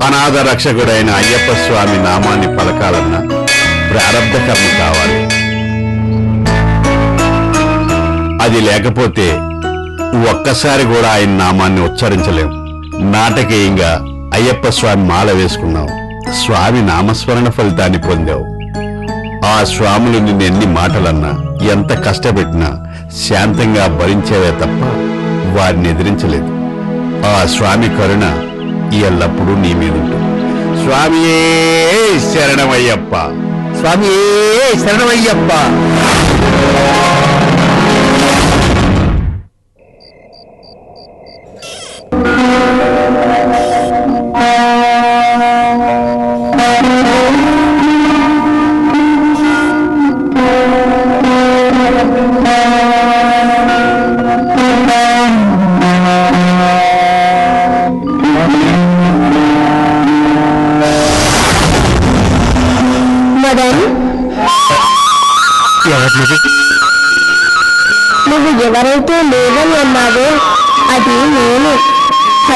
Speaker 6: అనాథ రక్షకుడైన అయ్యప్ప స్వామి నామాన్ని పలకాలన్నా ప్రారబ్ధ కర్మ కావాలి. అది లేకపోతే ఒక్కసారి కూడా ఆయన నామాన్ని ఉచ్చరించలేం. నాటకీయంగా అయ్యప్ప స్వామి మాల వేసుకున్నావు, స్వామి నామస్మరణ ఫలితాన్ని పొందావు. ఆ స్వాములు నిన్ను ఎన్ని మాటలన్నా, ఎంత కష్టపెట్టినా
Speaker 1: శాంతంగా భరించేవే తప్ప వారిని ఎదిరించలేదు. ఆ స్వామి కరుణ ఎల్లప్పుడూ నీ మీద ఉంటుంది. స్వామియే శరణమయ్యప్ప.
Speaker 2: స్వామియే శరణమయ్యప్ప.
Speaker 10: మదన్, నువ్వు ఎవరైతే లేవని అన్నావో అది నేను,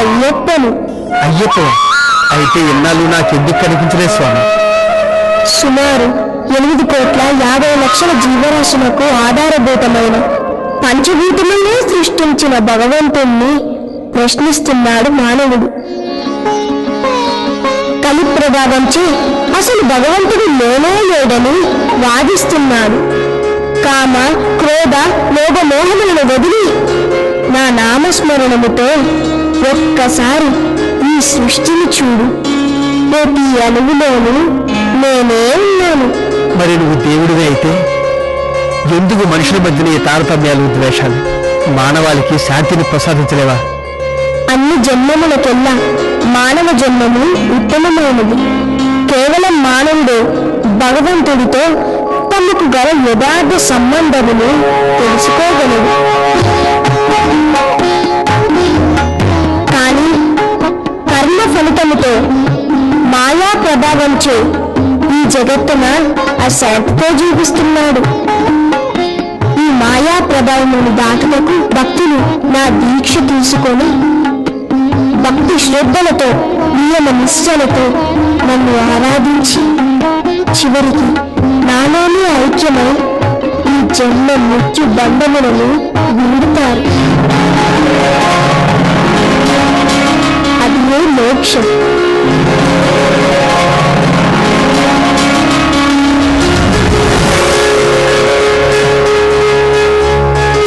Speaker 10: అయ్యప్పను.
Speaker 2: అయ్యప్ప అయితే ఎన్నాళ్ళు నాకెందుకు కనిపించలేదు స్వామి?
Speaker 10: సుమారు 8,50,00,000 జీవరాశులకు ఆధారభూతమైన పంచభూతములనే సృష్టించిన భగవంతుణ్ణి ప్రశ్నిస్తున్నాడు మానవుడు. కలి ప్రభావంచే అసలు భగవంతుడు లేనే లేడని వాదిస్తున్నాడు. కామ, క్రోధ, లోభ మోహములను వదిలి నా నామస్మరణముతో ఒక్కసారి ఈ సృష్టిని చూడు. ప్రతి అణువులోనూ నేనే ఉన్నాను.
Speaker 2: మరి నువ్వు దేవుడివే అయితే ఎందుకు మనుషుల మధ్యన ఈ తారతమ్యాలు, ద్వేషాలు? మానవాళికి శాంతిని ప్రసాదించలేవా?
Speaker 10: అన్ని జన్మములకెల్లా మానవ జన్మము ఉత్తమమైనది. కేవలం మానవుడు భగవంతుడితో తమకు గల యథార్థ సంబంధమును తెలుసుకోగలడు. కానీ కర్మ ఫలితముతో మాయా ప్రభావంచే ఈ జగత్తున అశాంతితో జీవిస్తున్నాడు. ఈ మాయా ప్రభావమును దాటుటకు భక్తులు నా దీక్ష తీసుకొని భక్తి శ్రద్ధలతో, నియమ నిశ్చలతో నన్ను ఆరాధించి చివరికి నాలోనే ఐక్యమై ఈ జన్మ మృత్యు బంధములను వీడుతారు. అదే మోక్షం.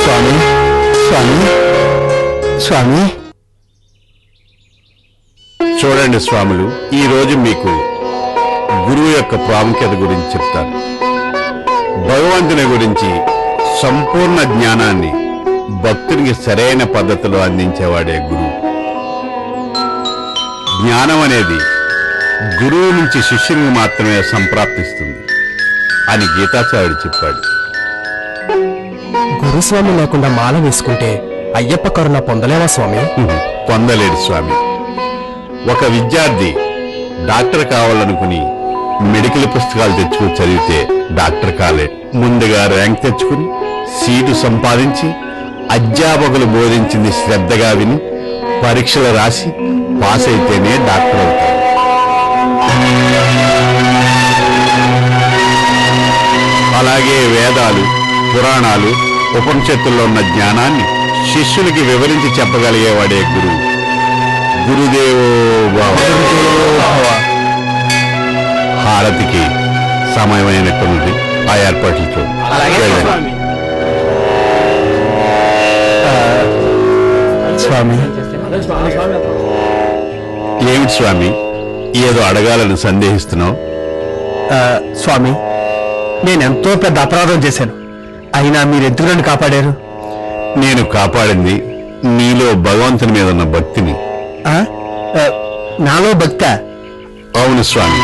Speaker 2: స్వామి, స్వామి, స్వామి.
Speaker 1: చూడండి స్వాములు, ఈ రోజు మీకు గురువు యొక్క ప్రాముఖ్యత గురించి చెప్తాను. భగవంతుని గురించి సంపూర్ణ జ్ఞానాన్ని భక్తునికి సరైన పద్ధతిలో అందించేవాడే గురువు. జ్ఞానం అనేది గురువు నుంచి శిష్యునికి మాత్రమే సంప్రాప్తిస్తుంది అని గీతాచార్యుడు చెప్పాడు.
Speaker 2: గురుస్వామి లేకుండా మాల వేసుకుంటే అయ్యప్ప కరుణ పొందలేవా స్వామి?
Speaker 1: పొందలేడు స్వామి. ఒక విద్యార్థి డాక్టర్ కావాలనుకుని మెడికల్ పుస్తకాలు తెచ్చుకుని చదివితే డాక్టర్ కాలే. ముందుగా ర్యాంక్ తెచ్చుకుని సీటు సంపాదించి అధ్యాపకులు బోధించింది శ్రద్ధగా విని పరీక్షలు రాసి పాస్ అయితేనే డాక్టర్ అవుతాడు. అలాగే వేదాలు, పురాణాలు, ఉపనిషత్తుల్లో ఉన్న జ్ఞానాన్ని శిష్యులకి వివరించి చెప్పగలిగేవాడే గురువు. గురుదేవో భవ. హారతికి సమయమైనటువంటి ఆ ఏర్పాట్లు చూడు.
Speaker 2: స్వామి,
Speaker 1: ఏమిటి స్వామి, ఏదో అడగాలని సందేహిస్తున్నావు?
Speaker 2: స్వామి, నేనెంతో పెద్ద అపరాధం చేశాను, అయినా మీరెందుకు నన్ను కాపాడారు?
Speaker 1: నేను కాపాడింది నీలో భగవంతుని మీద ఉన్న భక్తిని.
Speaker 2: నాలో భక్త?
Speaker 1: అవును స్వామి.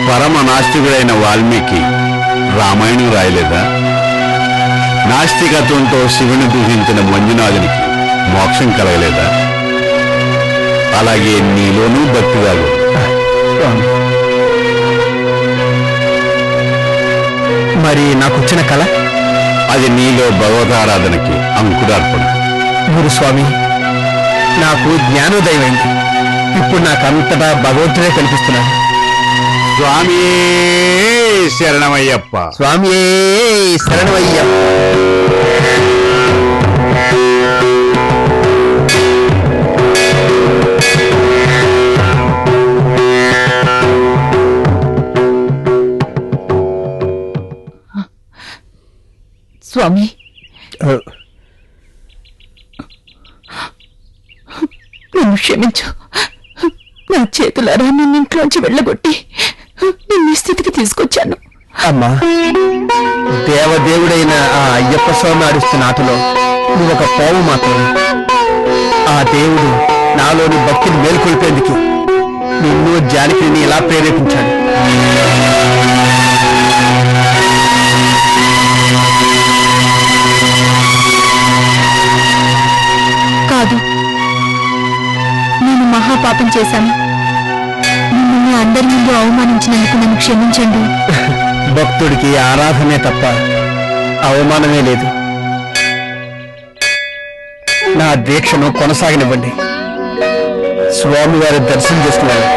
Speaker 1: పరమ నాస్తికుడైన వాల్మీకి రామాయణం రాయలేదా? నాస్తికత్వంతో శివుని దూషించిన మంజునాథునికి మోక్షం కలగలేదా? అలాగే నీలోనూ భక్తి కాదు.
Speaker 2: మరి నాకొచ్చిన కళ?
Speaker 1: అది నీలో భగవతారాధనకి అంకురార్పణ.
Speaker 2: గురుస్వామి, నాకు జ్ఞానోదయమైంది. ఇప్పుడు నాకంతటా భగవంతుడే కనిపిస్తున్నాడు.
Speaker 1: స్వామి శరణమయ్యప్ప.
Speaker 2: స్వామి శరణమయ్యప్ప.
Speaker 12: స్వామి,
Speaker 8: నన్ను క్షమించు. నా చేతులారా నిన్ను ఇంట్లోంచి వెళ్ళగొట్టి నిన్ను ఈ స్థితికి తీసుకొచ్చాను.
Speaker 2: అమ్మా, దేవదేవుడైన ఆ అయ్యప్ప స్వామి ఆడిస్తున్న ఆటలో నువ్వు ఒక పావు మాత్రమే. ఆ దేవుడు నాలోని భక్తిని మేల్కొల్పేందుకు నిన్ను జానకిని ఇలా ప్రేరేపించాడు.
Speaker 8: కాదు, నేను మహాపాపం చేశాను. మిమ్మల్ని అందరి ముందు అవమానించినందుకు నన్ను క్షమించండి.
Speaker 2: భక్తుడికి ఆరాధనే తప్ప అవమానమే లేదు. నా దీక్షను కొనసాగనివ్వండి. స్వామివారి దర్శనం చేసుకున్నాను.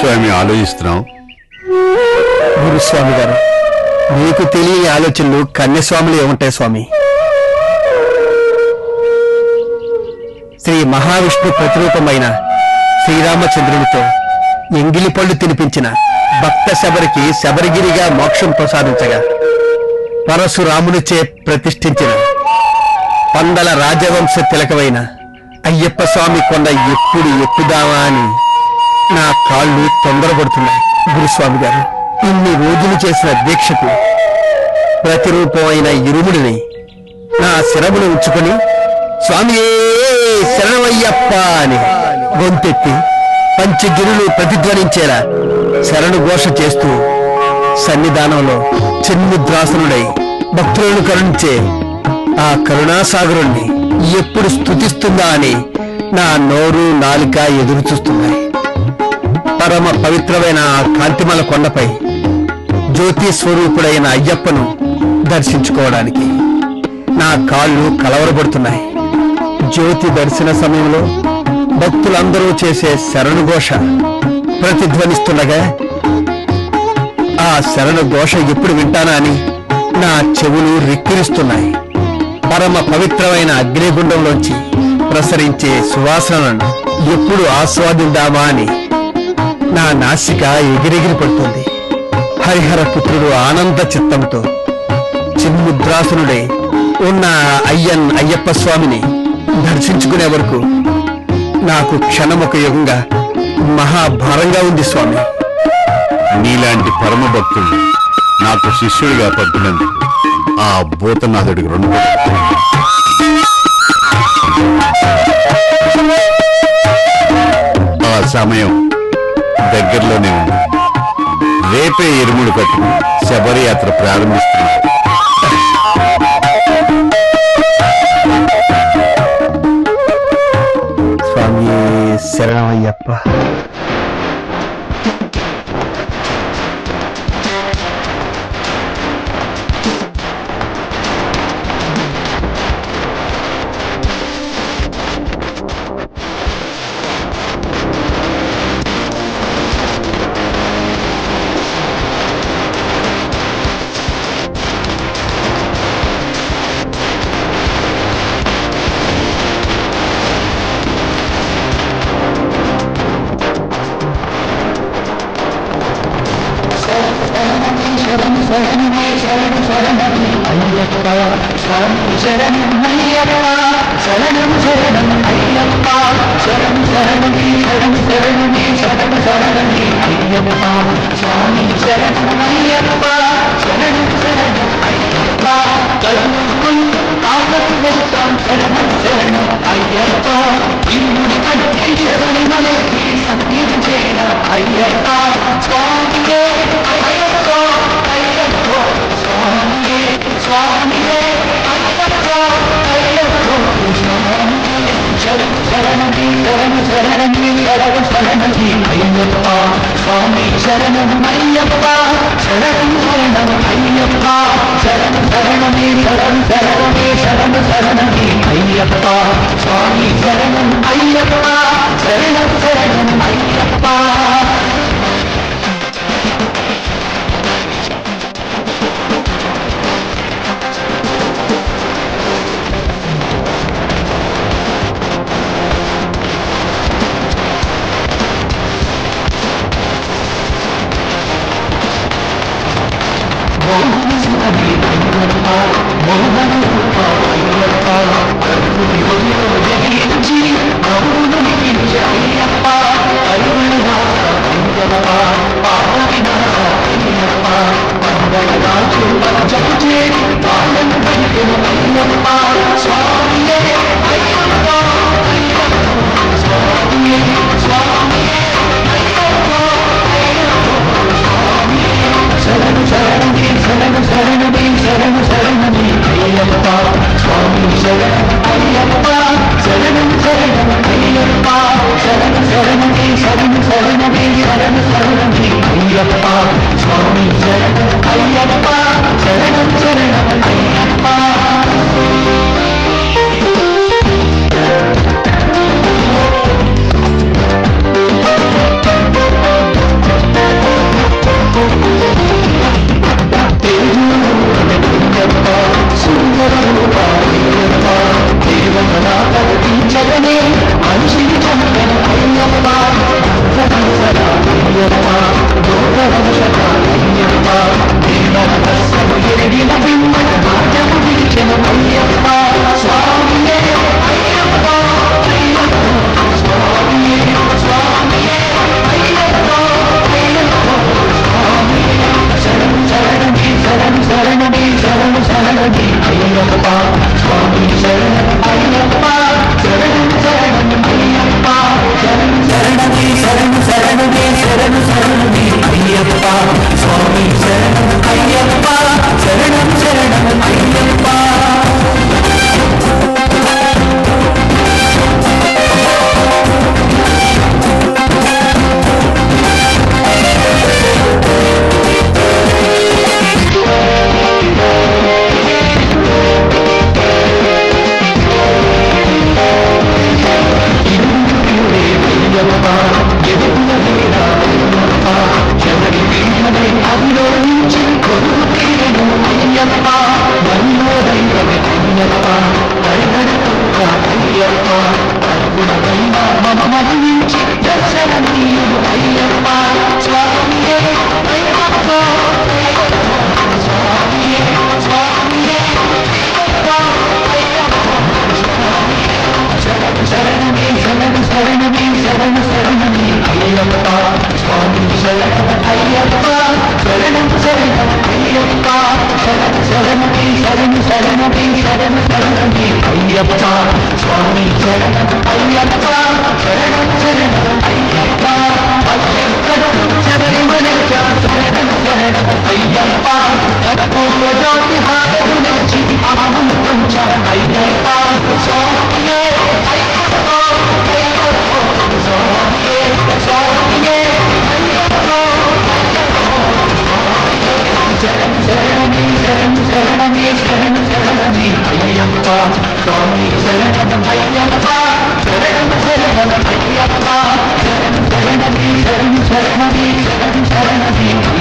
Speaker 1: స్వామి ఆలోచిస్తున్నావు?
Speaker 2: గురుస్వామి గారు, మీకు తెలియని ఆలోచనలు కన్యస్వాములు ఏముంటాయి స్వామి? శ్రీ మహావిష్ణు ప్రతిరూపమైన శ్రీరామచంద్రునితో ఎంగిలి పళ్ళు తినిపించిన భక్త శబరికి శబరిగిరిగా మోక్షం ప్రసాదించగా పరశురామునిచే ప్రతిష్ఠించిన పందల రాజవంశ తిలకమైన అయ్యప్ప స్వామి కొండ ఎప్పుడు ఎక్కుదామా అని నా కాళ్ళు తొందరపడుతున్నాయి. గురుస్వామి గారు, ఇన్ని రోజులు చేసిన దీక్షకు ప్రతిరూపమైన ఇరుముడిని నా శిరమును ఉంచుకొని స్వామియే శరణమయ్యప్ప అని గొంతెత్తి పంచగిరులు ప్రతిధ్వనించేలా శరణు ఘోష చేస్తూ సన్నిధానంలో చిన్ముద్రాసనుడై భక్తులను కరుణించే ఆ కరుణాసాగరుణ్ణి ఎప్పుడు స్తుతిస్తుందా అని నా నోరు నాలిక ఎదురు చూస్తున్నాయి. పరమ పవిత్రమైన ఆ కాంతిమల కొండపై జ్యోతి స్వరూపుడైన అయ్యప్పను దర్శించుకోవడానికి నా కాళ్ళు కలవరపడుతున్నాయి. జ్యోతి దర్శన సమయంలో భక్తులందరూ చేసే శరణు ఘోష ప్రతిధ్వనిస్తుండగా ఆ శరణు ఘోష ఎప్పుడు వింటానా అని నా చెవులు రిక్కిరిస్తున్నాయి. పరమ పవిత్రమైన అగ్నిగుండంలోంచి ప్రసరించే సువాసనను ఎప్పుడు ఆస్వాదిందామా అని నా నాసిక ఎగిరెగిరి పడుతుంది. హరిహర పుత్రుడు ఆనంద చిత్తంతో చిన్ముద్రాసునుడై ఉన్న అయ్యప్ప స్వామిని దర్శించుకునే వరకు నాకు క్షణమొక యుగంగా మహాభారంగా ఉంది స్వామి.
Speaker 1: నీలాంటి పరమ భక్తుడు నాకు శిష్యుడిగా పంపినందుకు ఆ భూతనాథుడికి రుణపడి. ఆ సమయం దగ్గరలోనే ఉంది. రేపే ఇరుముడు కట్టు శబరి యాత్ర ప్రారంభిస్తున్నారు.
Speaker 2: స్వామి శరణమయ్యప్ప.
Speaker 11: శరణం శరణం శరణి అయ్యప్ప స్వామి శరణం అయ్యప్ప శరణం శరణం అయ్యప్ప శరణం శరణమే శరణం శరణమే శరణం శరణి అయ్యప్ప స్వామి శరణం అయ్యప్ప శరణం శరణం అయ్యప్ప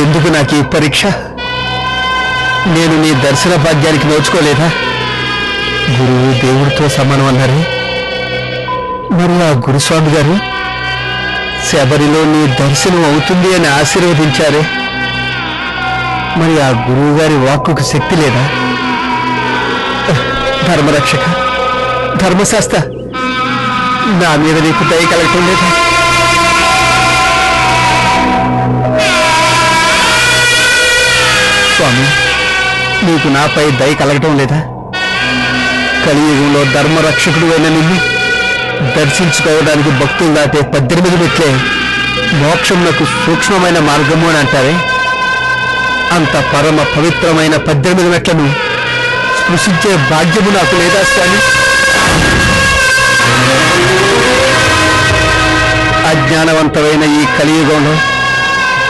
Speaker 2: ఎందుకు నాకు ఈ పరీక్ష? నేను నీ దర్శన భాగ్యానికి నోచుకోలేదా? గురువు దేవుడితో సమానం అన్నారే, గురుస్వామి గారు శబరిలో నీ దర్శనం అవుతుంది అని ఆశీర్వదించారే, మరి ఆ గురువు గారి వాక్కుకు శక్తి లేదా? ధర్మరక్షక, ధర్మశాస్త్ర, నా మీద నీకు దయ కలగటం లేదా? స్వామి, నీకు నాపై దయ కలగటం లేదా? కలియుగంలో ధర్మరక్షకుడు అయిన నిన్ను దర్శించుకోవడానికి భక్తులు దాటే 18 మెట్లే మోక్షమునకు సూక్ష్మమైన మార్గము అని అంటారే, అంత పరమ పవిత్రమైన 18 మెట్లను స్పృశించే భాగ్యము నాకు లేదా స్వామి? అజ్ఞానవంతమైన ఈ కలియుగంలో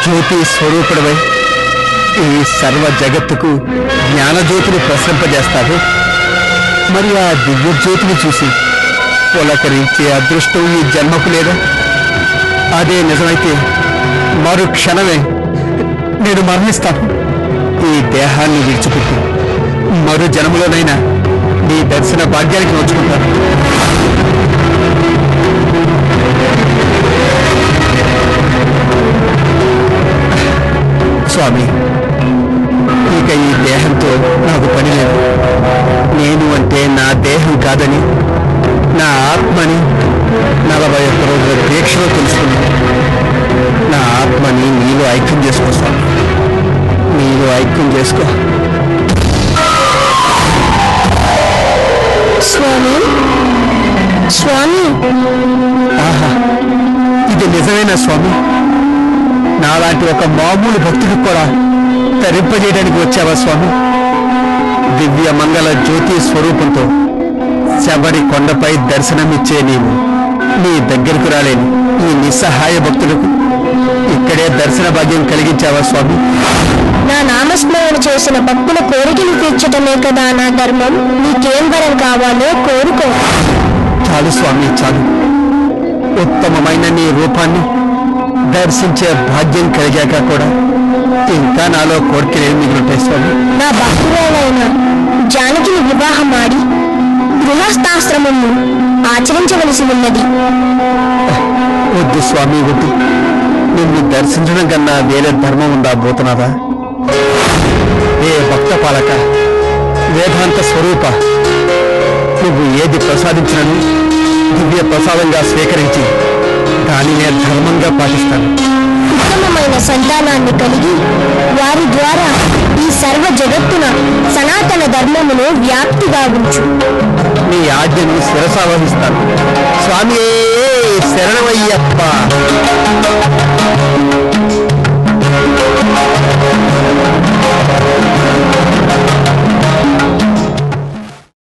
Speaker 2: జ్యోతి స్వరూపుడవై ఈ సర్వ జగత్తుకు జ్ఞానజ్యోతిని ప్రసరింపజేస్తాడు. మరి ఆ దివ్య జ్యోతిని చూసి పులకరించే అదృష్టం ఈ జన్మకు లేదా? అదే నిజమైతే మరు క్షణమే నేను మరణిస్తాను. ఈ దేహాన్ని విడిచిపెట్టి మరు జన్మలోనైనా నీ దర్శన భాగ్యానికి నోచుకుంటాను. స్వామి, ఇక ఈ దేహంతో నాకు పని లేదు. నేను అంటే నా దేహం కాదని, నా ఆత్మని 41 రోజుల దీక్షలో తెలుసుకున్నాను. నా ఆత్మని నీలో ఐక్యం చేసుకో స్వామి, నీలో ఐక్యం చేసుకో.
Speaker 10: స్వామి, స్వామి,
Speaker 2: ఆహా, ఇది నిజమేనా స్వామి? నాలాంటి ఒక మామూలు భక్తుడికి కూడా తరింపజేయడానికి వచ్చావా స్వామి? దివ్య మంగళ జ్యోతి స్వరూపంతో శబరి కొండపై దర్శనమిచ్చే నీవు నీ దగ్గరకు రాలేని ఈ నిస్సహాయ భక్తులకు ఇక్కడే దర్శన భాగ్యం కలిగించావా స్వామి?
Speaker 10: నా నామస్మరణ చేసిన భక్తుల కోరికలు తీర్చటమే కదా నా ధర్మం. నీకేం వరం కావాలో కోరుకో.
Speaker 2: చాలు స్వామి, చాలు. ఉత్తమమైన నీ రూపాన్ని దర్శించే భాగ్యం కలిగాక కూడా ఇంకా నాలో కోరికలేమి మిగులుంటాయి స్వామి?
Speaker 10: నా భక్తురాలైన జానకిని వివాహం ఆడి గృహస్థాశ్రమము ఆచరించవలసి ఉన్నది.
Speaker 2: వద్దు స్వామి, వద్దు. నిన్ను దర్శించడం కన్నా వేరే ధర్మం ఉందా భూతనాథ? ఏ భక్త పాలక, వేదాంత స్వరూప, నువ్వు ఏది ప్రసాదించినను దివ్య ప్రసాదంగా స్వీకరించి దానినే ధర్మంగా పాటిస్తాను.
Speaker 10: ఉత్తమమైన సంతానాన్ని కలిగి వారి ద్వారా ఈ సర్వ జగత్తున సనాతన ధర్మమును వ్యాప్తిగా ఉంచు.
Speaker 2: నీ ఆజ్ఞను శిరసావహిస్తాను. స్వామి శరణమయ్యప్ప.